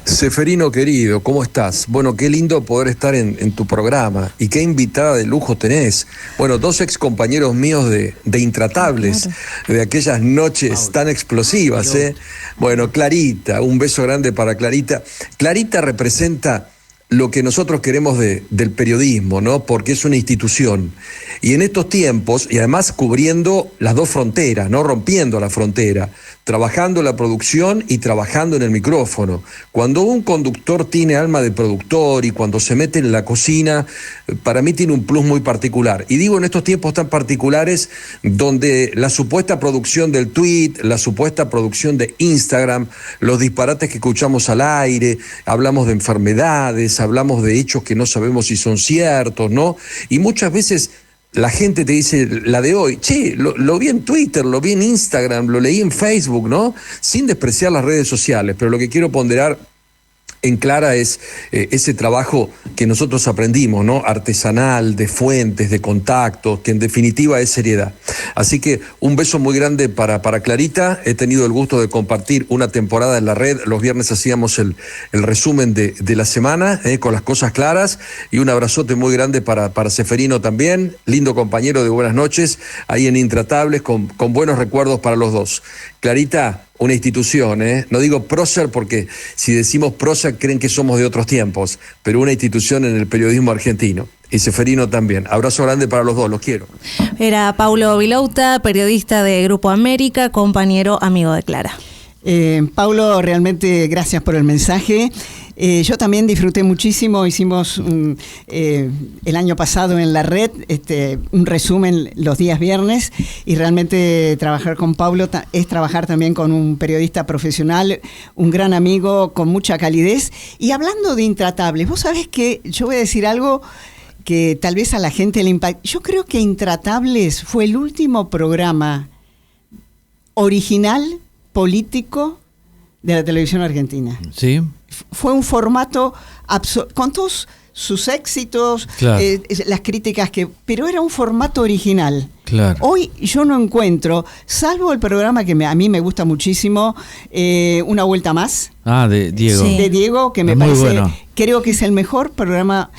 Seferino querido, ¿cómo estás? Bueno, qué lindo poder estar en tu programa y qué invitada de lujo tenés. Bueno, 2 ex compañeros míos de Intratables, de aquellas noches tan explosivas, ¿eh? Bueno, Clarita, un beso grande para Clarita. Clarita representa lo que nosotros queremos del periodismo, ¿no? Porque es una institución. Y en estos tiempos, y además cubriendo las 2 fronteras, ¿no? Rompiendo la frontera, trabajando en la producción y trabajando en el micrófono. Cuando un conductor tiene alma de productor y cuando se mete en la cocina, para mí tiene un plus muy particular. Y digo en estos tiempos tan particulares donde la supuesta producción del tweet, la supuesta producción de Instagram, los disparates que escuchamos al aire, hablamos de enfermedades, hablamos de hechos que no sabemos si son ciertos, ¿no? Y muchas veces la gente te dice, la de hoy, che, lo vi en Twitter, lo vi en Instagram, lo leí en Facebook, ¿no? Sin despreciar las redes sociales, pero lo que quiero ponderar en Clara es ese trabajo que nosotros aprendimos, ¿no? Artesanal, de fuentes, de contactos, que en definitiva es seriedad. Así que un beso muy grande para Clarita. He tenido el gusto de compartir una temporada en la red. Los viernes hacíamos el resumen de la semana, con las cosas claras. Y un abrazote muy grande para Seferino también. Lindo compañero de buenas noches, ahí en Intratables, con buenos recuerdos para los dos. Clarita, una institución, no digo prócer porque si decimos prócer creen que somos de otros tiempos, pero una institución en el periodismo argentino. Y Seferino también. Abrazo grande para los dos, los quiero. Era Paulo Vilouta, periodista de Grupo América, compañero, amigo de Clara. Paulo, realmente gracias por el mensaje. Yo también disfruté muchísimo, hicimos el año pasado en la red un resumen los días viernes y realmente trabajar con Paulo es trabajar también con un periodista profesional, un gran amigo con mucha calidez. Y hablando de Intratables, vos sabés que yo voy a decir algo que tal vez a la gente le impacte. Yo creo que Intratables fue el último programa original, político, de la televisión argentina. Sí. Fue un formato con todos sus éxitos, claro, las críticas pero era un formato original. Claro. Hoy yo no encuentro, salvo el programa que a mí me gusta muchísimo, Una Vuelta Más. De Diego. Sí. De Diego, que me parece, bueno, creo que es el mejor programa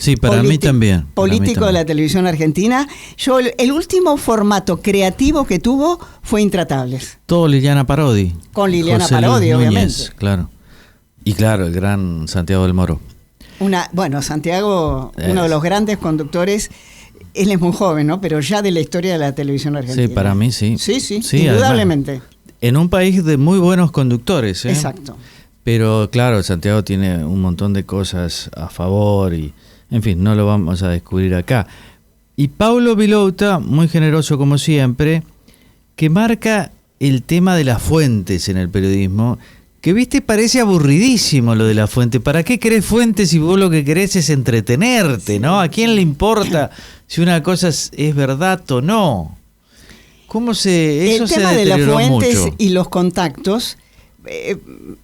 mí también, político de la televisión argentina. Yo el último formato creativo que tuvo fue Intratables. Todo Liliana Parodi. Con Liliana José Parodi, Luis obviamente. Núñez, claro. Y claro, el gran Santiago del Moro. Santiago, uno de los grandes conductores. Él es muy joven, ¿no? Pero ya de la historia de la televisión argentina. Sí, para mí sí. Sí, indudablemente. Además, en un país de muy buenos conductores, ¿eh? Exacto. Pero claro, Santiago tiene un montón de cosas a favor y, en fin, no lo vamos a descubrir acá. Y Paulo Vilouta, muy generoso como siempre, que marca el tema de las fuentes en el periodismo, que viste, parece aburridísimo lo de la fuente. ¿Para qué querés fuentes si vos lo que querés es entretenerte, ¿no? ¿A quién le importa si una cosa es verdad o no? El tema de las fuentes mucho. Y los contactos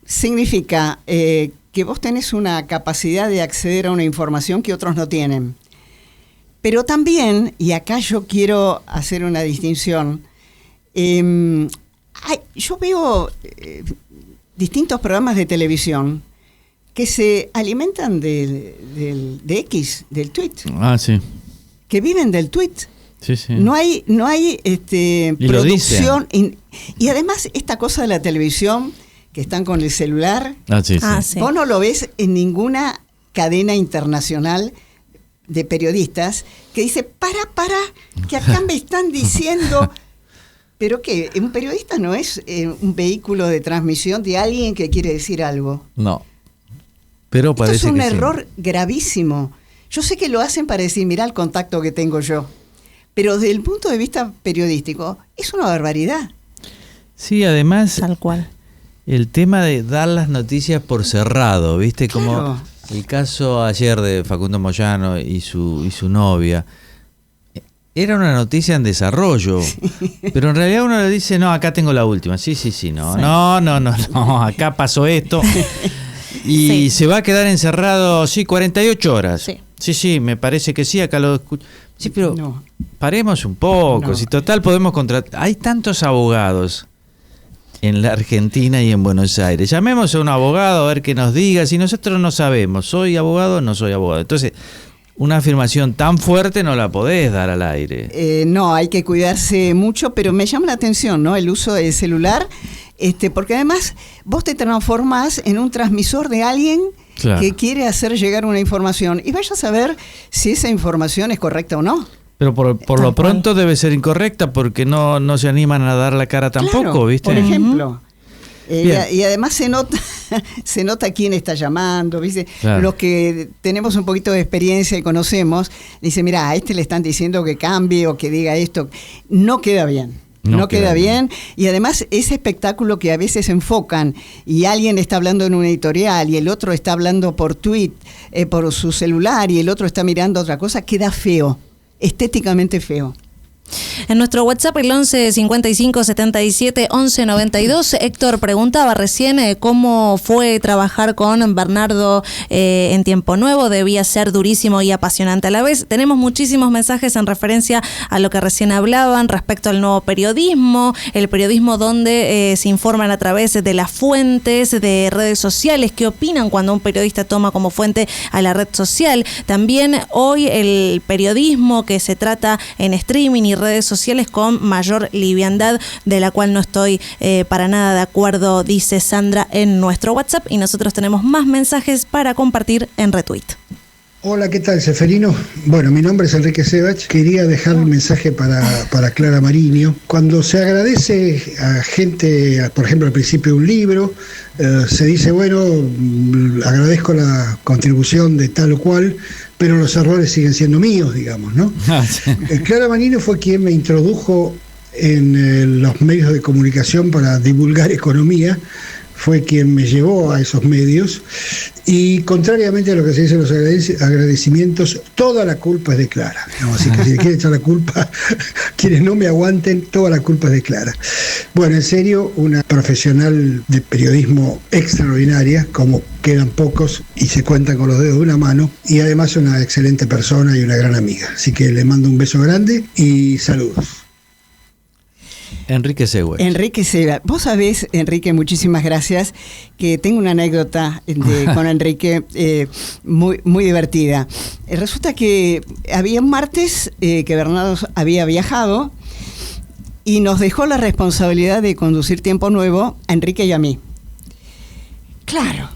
significa que vos tenés una capacidad de acceder a una información que otros no tienen. Pero también, y acá yo quiero hacer una distinción, yo veo distintos programas de televisión que se alimentan del tweet. Ah, sí. Que viven del tweet. Sí, sí. No hay producción. Y además, esta cosa de la televisión, que están con el celular, sí. Vos no lo ves en ninguna cadena internacional de periodistas que dice, para, que acá me están diciendo... Pero que un periodista no es un vehículo de transmisión de alguien que quiere decir algo. No. Pero parece esto es un que error gravísimo. Yo sé que lo hacen para decir, mirá el contacto que tengo yo. Pero desde el punto de vista periodístico, es una barbaridad. Sí, además... Tal cual. El tema de dar las noticias por cerrado, ¿viste? Como claro. El caso ayer de Facundo Moyano y su novia era una noticia en desarrollo, pero en realidad uno le dice, no, acá tengo la última. Sí, no, acá pasó esto. Y se va a quedar encerrado, 48 horas. Sí, me parece que sí, acá lo escucho. Sí, pero paremos un poco, si total podemos contratar. Hay tantos abogados en la Argentina y en Buenos Aires. Llamemos a un abogado a ver qué nos diga, si nosotros no sabemos, ¿soy abogado o no soy abogado? Entonces, una afirmación tan fuerte no la podés dar al aire. No, hay que cuidarse mucho, pero me llama la atención, ¿no? El uso del celular, porque además vos te transformás en un transmisor de alguien que quiere hacer llegar una información y vaya a saber si esa información es correcta o no. Pero por lo pronto debe ser incorrecta porque no se animan a dar la cara tampoco, claro, ¿viste? Por ejemplo. Y además se nota quién está llamando, ¿viste? Claro. Los que tenemos un poquito de experiencia y conocemos, dice, mira, a este le están diciendo que cambie o que diga esto. No queda bien. No queda bien. Y además ese espectáculo que a veces enfocan y alguien está hablando en una editorial y el otro está hablando por tweet, por su celular y el otro está mirando otra cosa, queda feo, estéticamente feo. En nuestro WhatsApp, el 11 55 77 11 92, Héctor preguntaba recién cómo fue trabajar con Bernardo en Tiempo Nuevo. Debía ser durísimo y apasionante a la vez. Tenemos muchísimos mensajes en referencia a lo que recién hablaban respecto al nuevo periodismo, el periodismo donde se informan a través de las fuentes de redes sociales. ¿Qué opinan cuando un periodista toma como fuente a la red social? También hoy el periodismo que se trata en streaming y redes sociales con mayor liviandad, de la cual no estoy para nada de acuerdo, dice Sandra en nuestro WhatsApp, y nosotros tenemos más mensajes para compartir en retweet. Hola, ¿qué tal, Seferino? Bueno, mi nombre es Enrique Sebach. Quería dejar un mensaje para Clara Mariño. Cuando se agradece a gente, por ejemplo, al principio de un libro, se dice, bueno, agradezco la contribución de tal o cual, pero los errores siguen siendo míos, digamos, ¿no? Clara Mariño fue quien me introdujo en los medios de comunicación para divulgar economía, fue quien me llevó a esos medios, y contrariamente a lo que se dice en los agradecimientos, toda la culpa es de Clara, digamos, así que si le quieren echar la culpa, quienes no me aguanten, toda la culpa es de Clara. Bueno, en serio, una profesional de periodismo extraordinaria, como quedan pocos y se cuentan con los dedos de una mano, y además una excelente persona y una gran amiga, así que le mando un beso grande y saludos. Enrique Següe. Enrique Següe. Vos sabés, Enrique, muchísimas gracias, que tengo una anécdota con Enrique muy, muy divertida. Resulta que había un martes que Bernardo había viajado y nos dejó la responsabilidad de conducir Tiempo Nuevo a Enrique y a mí. Claro,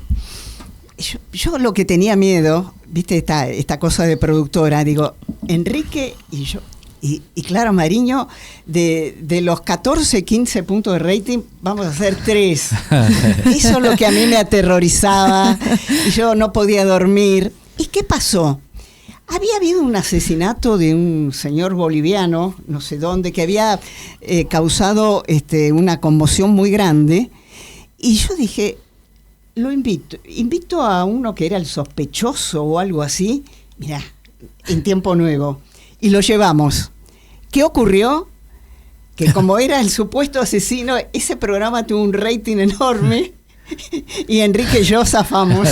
yo lo que tenía miedo, viste esta cosa de productora, digo, Enrique y yo... Y Clara Mariño, de los 14, 15 puntos de rating, vamos a hacer 3. Eso es lo que a mí me aterrorizaba. Y yo no podía dormir. ¿Y qué pasó? Había habido un asesinato de un señor boliviano, no sé dónde, que había causado una conmoción muy grande. Y yo dije, lo invito a uno que era el sospechoso o algo así, mirá, en Tiempo Nuevo. Y lo llevamos. ¿Qué ocurrió? Que como era el supuesto asesino, ese programa tuvo un rating enorme y Enrique y yo zafamos.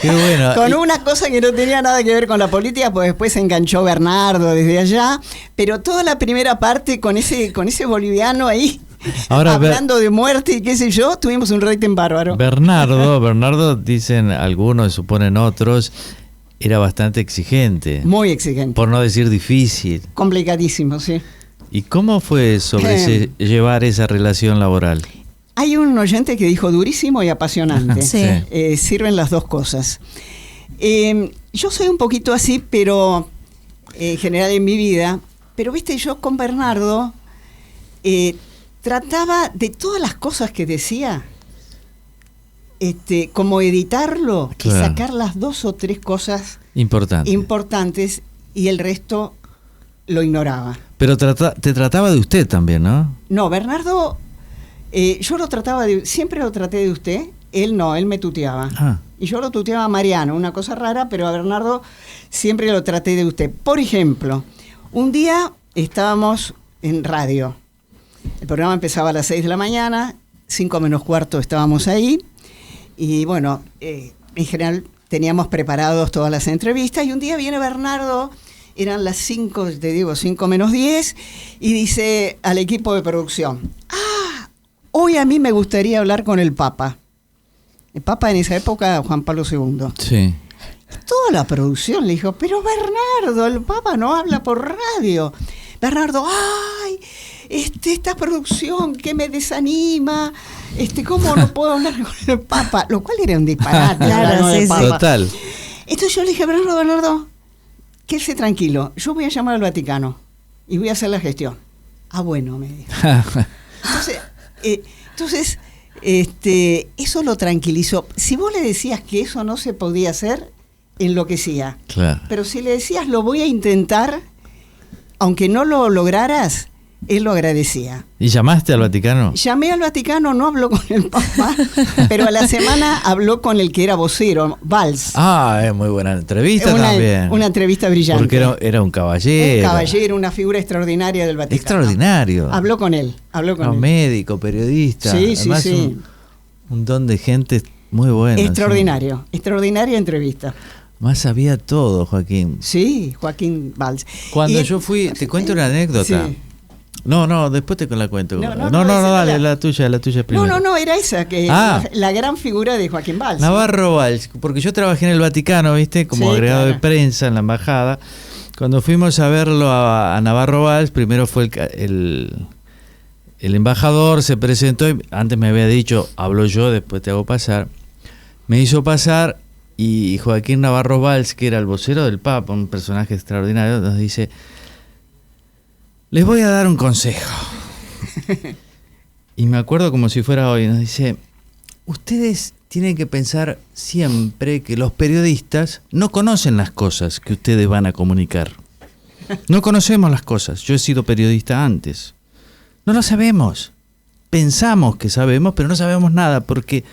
Qué bueno. Con una cosa que no tenía nada que ver con la política, pues después se enganchó Bernardo desde allá, pero toda la primera parte con ese boliviano ahí, ahora, hablando de muerte y qué sé yo, tuvimos un rating bárbaro. Bernardo, dicen algunos, suponen otros, era bastante exigente. Muy exigente. Por no decir difícil. Complicadísimo, sí. ¿Y cómo fue llevar esa relación laboral? Hay un oyente que dijo durísimo y apasionante. Sí. Sirven las dos cosas. Yo soy un poquito así, pero en general en mi vida, pero viste, yo con Bernardo trataba de todas las cosas que decía, como editarlo, claro, y sacar las 2 o 3 cosas importantes y el resto lo ignoraba. Pero te trataba de usted también, ¿no? No, Bernardo, yo siempre lo traté de usted, él no, él me tuteaba. Y yo lo tuteaba a Mariano, una cosa rara, pero a Bernardo siempre lo traté de usted. Por ejemplo, un día estábamos en radio. El programa empezaba a las 6 de la mañana, 5 menos cuarto estábamos ahí. Y bueno, en general teníamos preparados todas las entrevistas. Y un día viene Bernardo, eran las 5, te digo, 5 menos 10, y dice al equipo de producción, hoy a mí me gustaría hablar con el Papa. El Papa en esa época, Juan Pablo II. Sí. Toda la producción le dijo, pero Bernardo, el Papa no habla por radio. Bernardo, ¡ay! Esta producción que me desanima, ¿cómo no puedo hablar con el Papa? Lo cual era un disparate. Claro, sí, sí. Total. Entonces yo le dije, Bernardo, quédese tranquilo, yo voy a llamar al Vaticano y voy a hacer la gestión. Bueno, me dijo. Entonces, eso lo tranquilizó. Si vos le decías que eso no se podía hacer, enloquecía. Claro. Pero si le decías, lo voy a intentar, aunque no lo lograras, él lo agradecía. ¿Y llamaste al Vaticano? Llamé al Vaticano, no habló con el Papa, pero a la semana habló con el que era vocero, Valls. Es muy buena entrevista también. Una entrevista brillante. Porque era un caballero. Un caballero, una figura extraordinaria del Vaticano. Extraordinario. Habló con él. Médico, periodista. Sí, además, sí. Un don de gente muy bueno. Extraordinario. Sí. Extraordinaria entrevista. Más sabía todo, Joaquín. Sí, Joaquín Valls. Cuando yo fui, te cuento una anécdota. Sí. No, después te la cuento. No, dale, la tuya primero. No, era esa, que la gran figura de Joaquín Valls. Navarro Valls, porque yo trabajé en el Vaticano, ¿viste? Como agregado de prensa en la embajada. Cuando fuimos a verlo a Navarro Valls, primero fue el embajador, se presentó, antes me había dicho, hablo yo, después te hago pasar. Me hizo pasar y Joaquín Navarro Valls, que era el vocero del Papa, un personaje extraordinario, nos dice... Les voy a dar un consejo. Y me acuerdo como si fuera hoy. Nos dice, ustedes tienen que pensar siempre que los periodistas no conocen las cosas que ustedes van a comunicar. No conocemos las cosas. Yo he sido periodista antes. No lo sabemos. Pensamos que sabemos, pero no sabemos nada, porque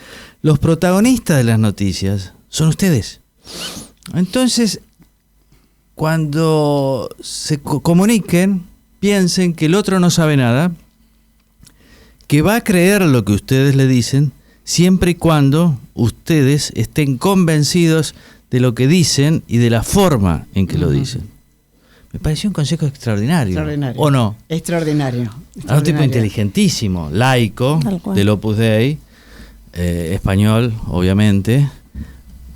los protagonistas de las noticias son ustedes. Entonces, cuando se comuniquen, piensen que el otro no sabe nada, que va a creer lo que ustedes le dicen, siempre y cuando ustedes estén convencidos de lo que dicen y de la forma en que lo dicen. Me pareció un consejo extraordinario. ¿O no? Extraordinario. A un tipo inteligentísimo, laico, del Opus Dei, español, obviamente,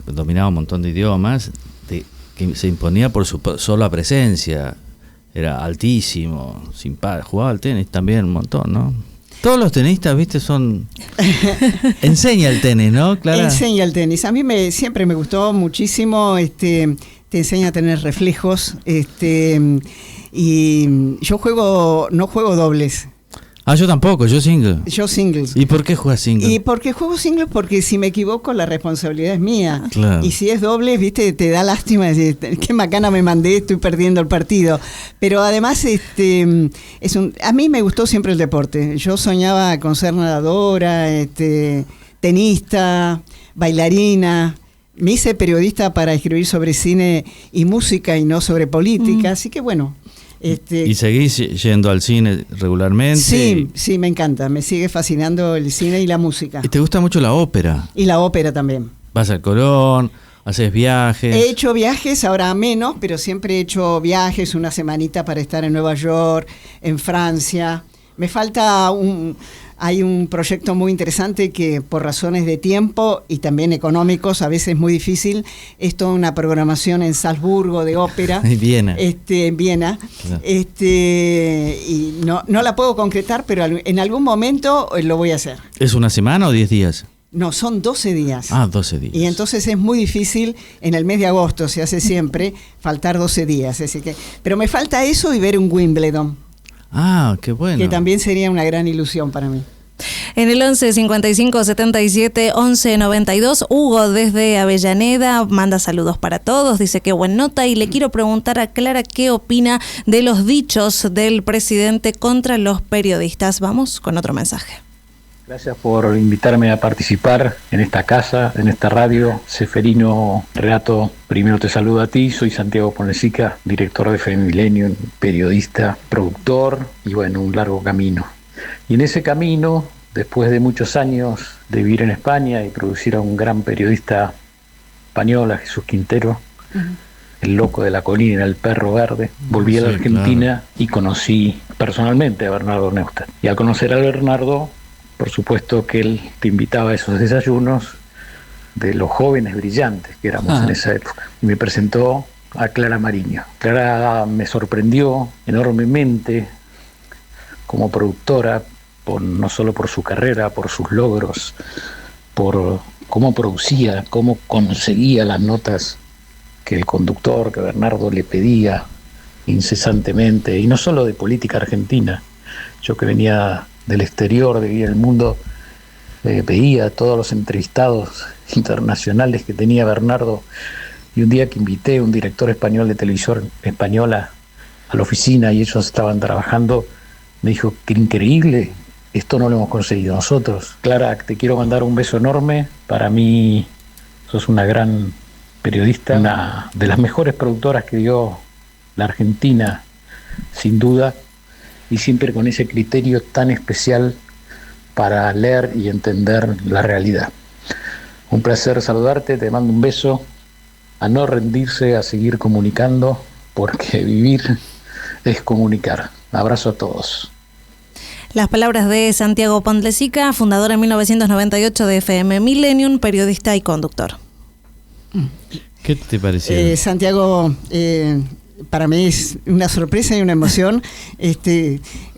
dominaba un montón de idiomas, que se imponía por su sola presencia. Era altísimo, simpático, jugaba al tenis también un montón, ¿no? Todos los tenistas, viste, son... Enseña el tenis, ¿no, Clara? Enseña el tenis. A mí siempre me gustó muchísimo, te enseña a tener reflejos, y yo no juego dobles. Yo tampoco, yo single. Yo singles. ¿Y por qué juegas single? Y porque juego single porque si me equivoco la responsabilidad es mía. Claro. Y si es doble, viste, te da lástima decir, qué macana me mandé, estoy perdiendo el partido. Pero además, a mí me gustó siempre el deporte. Yo soñaba con ser nadadora, tenista, bailarina. Me hice periodista para escribir sobre cine y música y no sobre política, así que bueno. ¿Y seguís yendo al cine regularmente? Sí, me encanta, me sigue fascinando el cine y la música. ¿Y te gusta mucho la ópera? Y la ópera también. ¿Vas al Colón? ¿Haces viajes? He hecho viajes, ahora menos, pero siempre he hecho viajes, una semanita para estar en Nueva York, en Francia. Me falta hay un proyecto muy interesante que por razones de tiempo y también económicos, a veces es muy difícil, es toda una programación en Salzburgo de ópera. En Viena. En Viena. Claro. Y no la puedo concretar, pero en algún momento lo voy a hacer. ¿Es una semana o 10 días? No, son 12 días. 12 días. Y entonces es muy difícil, en el mes de agosto se hace siempre, faltar 12 días. Así que, pero me falta eso y ver un Wimbledon. Qué bueno. Que también sería una gran ilusión para mí. En el 11 55 77 11 92, Hugo desde Avellaneda manda saludos para todos, dice que buen nota, y le quiero preguntar a Clara qué opina de los dichos del presidente contra los periodistas. Vamos con otro mensaje. Gracias por invitarme a participar en esta casa, en esta radio. Seferino Reato, primero te saludo a ti, soy Santiago Ponlecica, director de FM Millennium, periodista, productor y bueno, un largo camino. Y en ese camino, después de muchos años de vivir en España y producir a un gran periodista español, a Jesús Quintero, el loco de la colina, el perro verde, volví a la Argentina y conocí personalmente a Bernardo Neustadt. Y al conocer a Bernardo, por supuesto que él te invitaba a esos desayunos de los jóvenes brillantes que éramos en esa época. Y me presentó a Clara Mariño. Clara me sorprendió enormemente como productora, no solo por su carrera, por sus logros, por cómo producía, cómo conseguía las notas que el conductor, que Bernardo le pedía incesantemente, y no solo de política argentina. Yo que venía del exterior, de vivir en el mundo, veía todos los entrevistados internacionales que tenía Bernardo, y un día que invité a un director español de televisión española a la oficina y ellos estaban trabajando, me dijo, qué increíble, esto no lo hemos conseguido nosotros. Clara, te quiero mandar un beso enorme, para mí sos una gran periodista, una de las mejores productoras que dio la Argentina, sin duda, y siempre con ese criterio tan especial para leer y entender la realidad. Un placer saludarte, te mando un beso, a no rendirse, a seguir comunicando, porque vivir es comunicar. Abrazo a todos. Las palabras de Santiago Ponlecica, fundador en 1998 de FM Millennium, periodista y conductor. ¿Qué te pareció? Santiago, para mí es una sorpresa y una emoción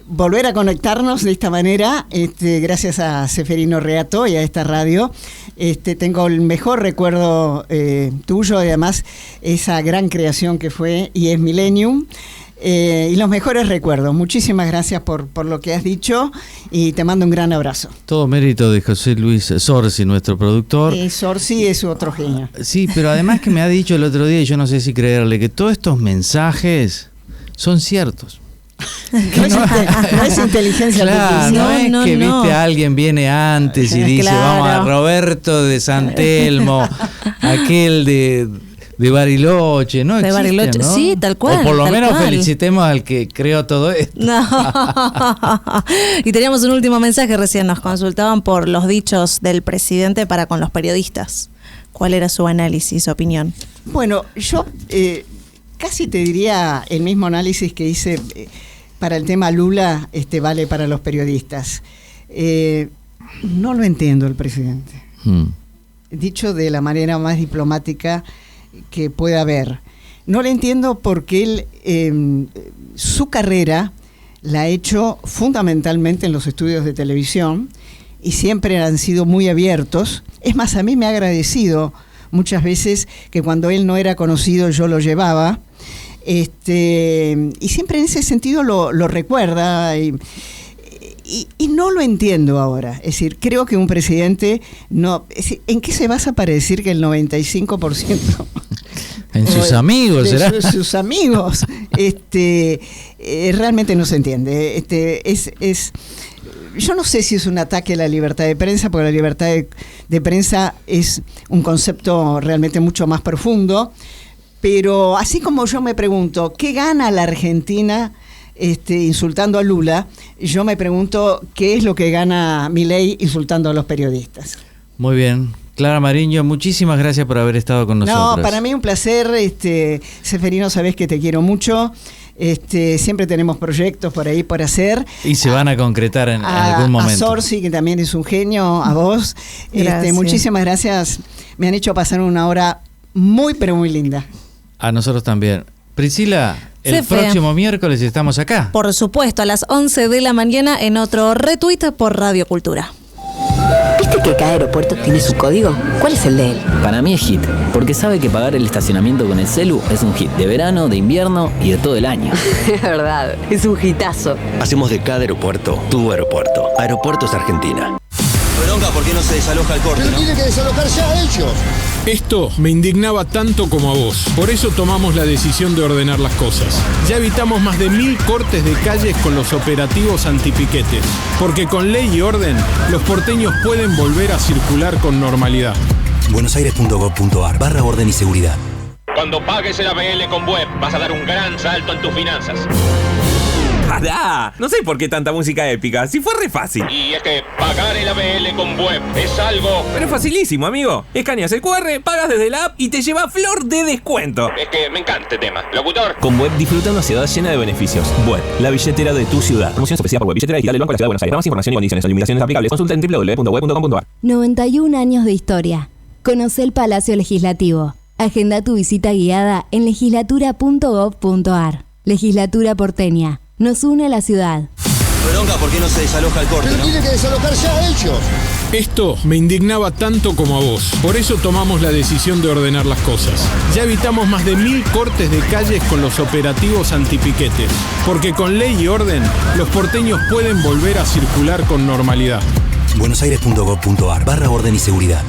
volver a conectarnos de esta manera, gracias a Seferino Reato y a esta radio. Tengo el mejor recuerdo tuyo, y además esa gran creación que fue y es Millennium. Y los mejores recuerdos. Muchísimas gracias por lo que has dicho y te mando un gran abrazo. Todo mérito de José Luis Sorsi, nuestro productor. Sorsi es otro genio. Sí, pero además que me ha dicho el otro día, y yo no sé si creerle, que todos estos mensajes son ciertos. No es inteligencia artificial. No es que viste a alguien viene antes y dice, vamos a Roberto de San Telmo, aquel de Bariloche, ¿no? De Bariloche, ¿no? sí, tal cual. O por lo menos cual. felicitemos al que creó todo esto. No. Y teníamos un último mensaje recién, nos consultaban por los dichos del presidente para con los periodistas. ¿Cuál era su análisis, su opinión? Bueno, yo casi te diría el mismo análisis que hice para el tema Lula, vale para los periodistas. No lo entiendo el presidente. Dicho de la manera más diplomática que pueda haber. No le entiendo porque él, su carrera la ha hecho fundamentalmente en los estudios de televisión y siempre han sido muy abiertos. Es más, a mí me ha agradecido muchas veces que cuando él no era conocido yo lo llevaba, y siempre en ese sentido lo recuerda y no lo entiendo ahora. Es decir, creo que un presidente no... ¿En qué se basa para decir que el 95%... En sus amigos, ¿será? Sus amigos. Realmente no se entiende. Yo no sé si es un ataque a la libertad de prensa, porque la libertad de prensa es un concepto realmente mucho más profundo. Pero así como yo me pregunto, ¿qué gana la Argentina insultando a Lula? Yo me pregunto, ¿qué es lo que gana Milei insultando a los periodistas? Muy bien. Clara Mariño, muchísimas gracias por haber estado con nosotros. No, para mí un placer. Seferino, sabés que te quiero mucho. Siempre tenemos proyectos por ahí por hacer. Y se van a concretar en algún momento. A Sorsi, que también es un genio, a vos. Muchísimas gracias. Me han hecho pasar una hora muy, pero muy linda. A nosotros también. Priscila, el próximo miércoles estamos acá. Por supuesto, a las 11 de la mañana en otro retweet por Radio Cultura. ¿Viste que cada aeropuerto tiene su código? ¿Cuál es el de él? Para mí es hit, porque sabe que pagar el estacionamiento con el celu es un hit de verano, de invierno y de todo el año. Es verdad, es un hitazo. Hacemos de cada aeropuerto tu aeropuerto. Aeropuertos Argentina. Bronca, ¿por qué no se desaloja el corte? Pero tiene que desalojar ya ellos. Esto me indignaba tanto como a vos. Por eso tomamos la decisión de ordenar las cosas. Ya evitamos más de 1000 cortes de calles con los operativos antipiquetes. Porque con ley y orden, los porteños pueden volver a circular con normalidad. buenosaires.gov.ar/orden y seguridad. Cuando pagues el ABL con Web, vas a dar un gran salto en tus finanzas. ¡Pará! No sé por qué tanta música épica, si fue re fácil. Y es que pagar el ABL con Web es algo... Pero es facilísimo, amigo. Escaneas el QR, pagas desde la app y te lleva flor de descuento. Es que me encanta este tema. Locutor. Con Web disfruta una ciudad llena de beneficios. Web, la billetera de tu ciudad. Promoción especial por Web, billetera digital del Banco de la Ciudad de Buenos Aires. Más información y condiciones, limitaciones aplicables. Consulta en www.web.com.ar. 91 años de historia. Conoce el Palacio Legislativo. Agenda tu visita guiada en legislatura.gov.ar. Legislatura porteña. Nos une a la ciudad. Bronca, ¿por qué no se desaloja el corte? Pero tiene que desalojarse a ellos. Esto me indignaba tanto como a vos. Por eso tomamos la decisión de ordenar las cosas. Ya evitamos más de 1000 cortes de calles con los operativos antipiquetes. Porque con ley y orden, los porteños pueden volver a circular con normalidad. buenosaires.gov.ar/orden y seguridad.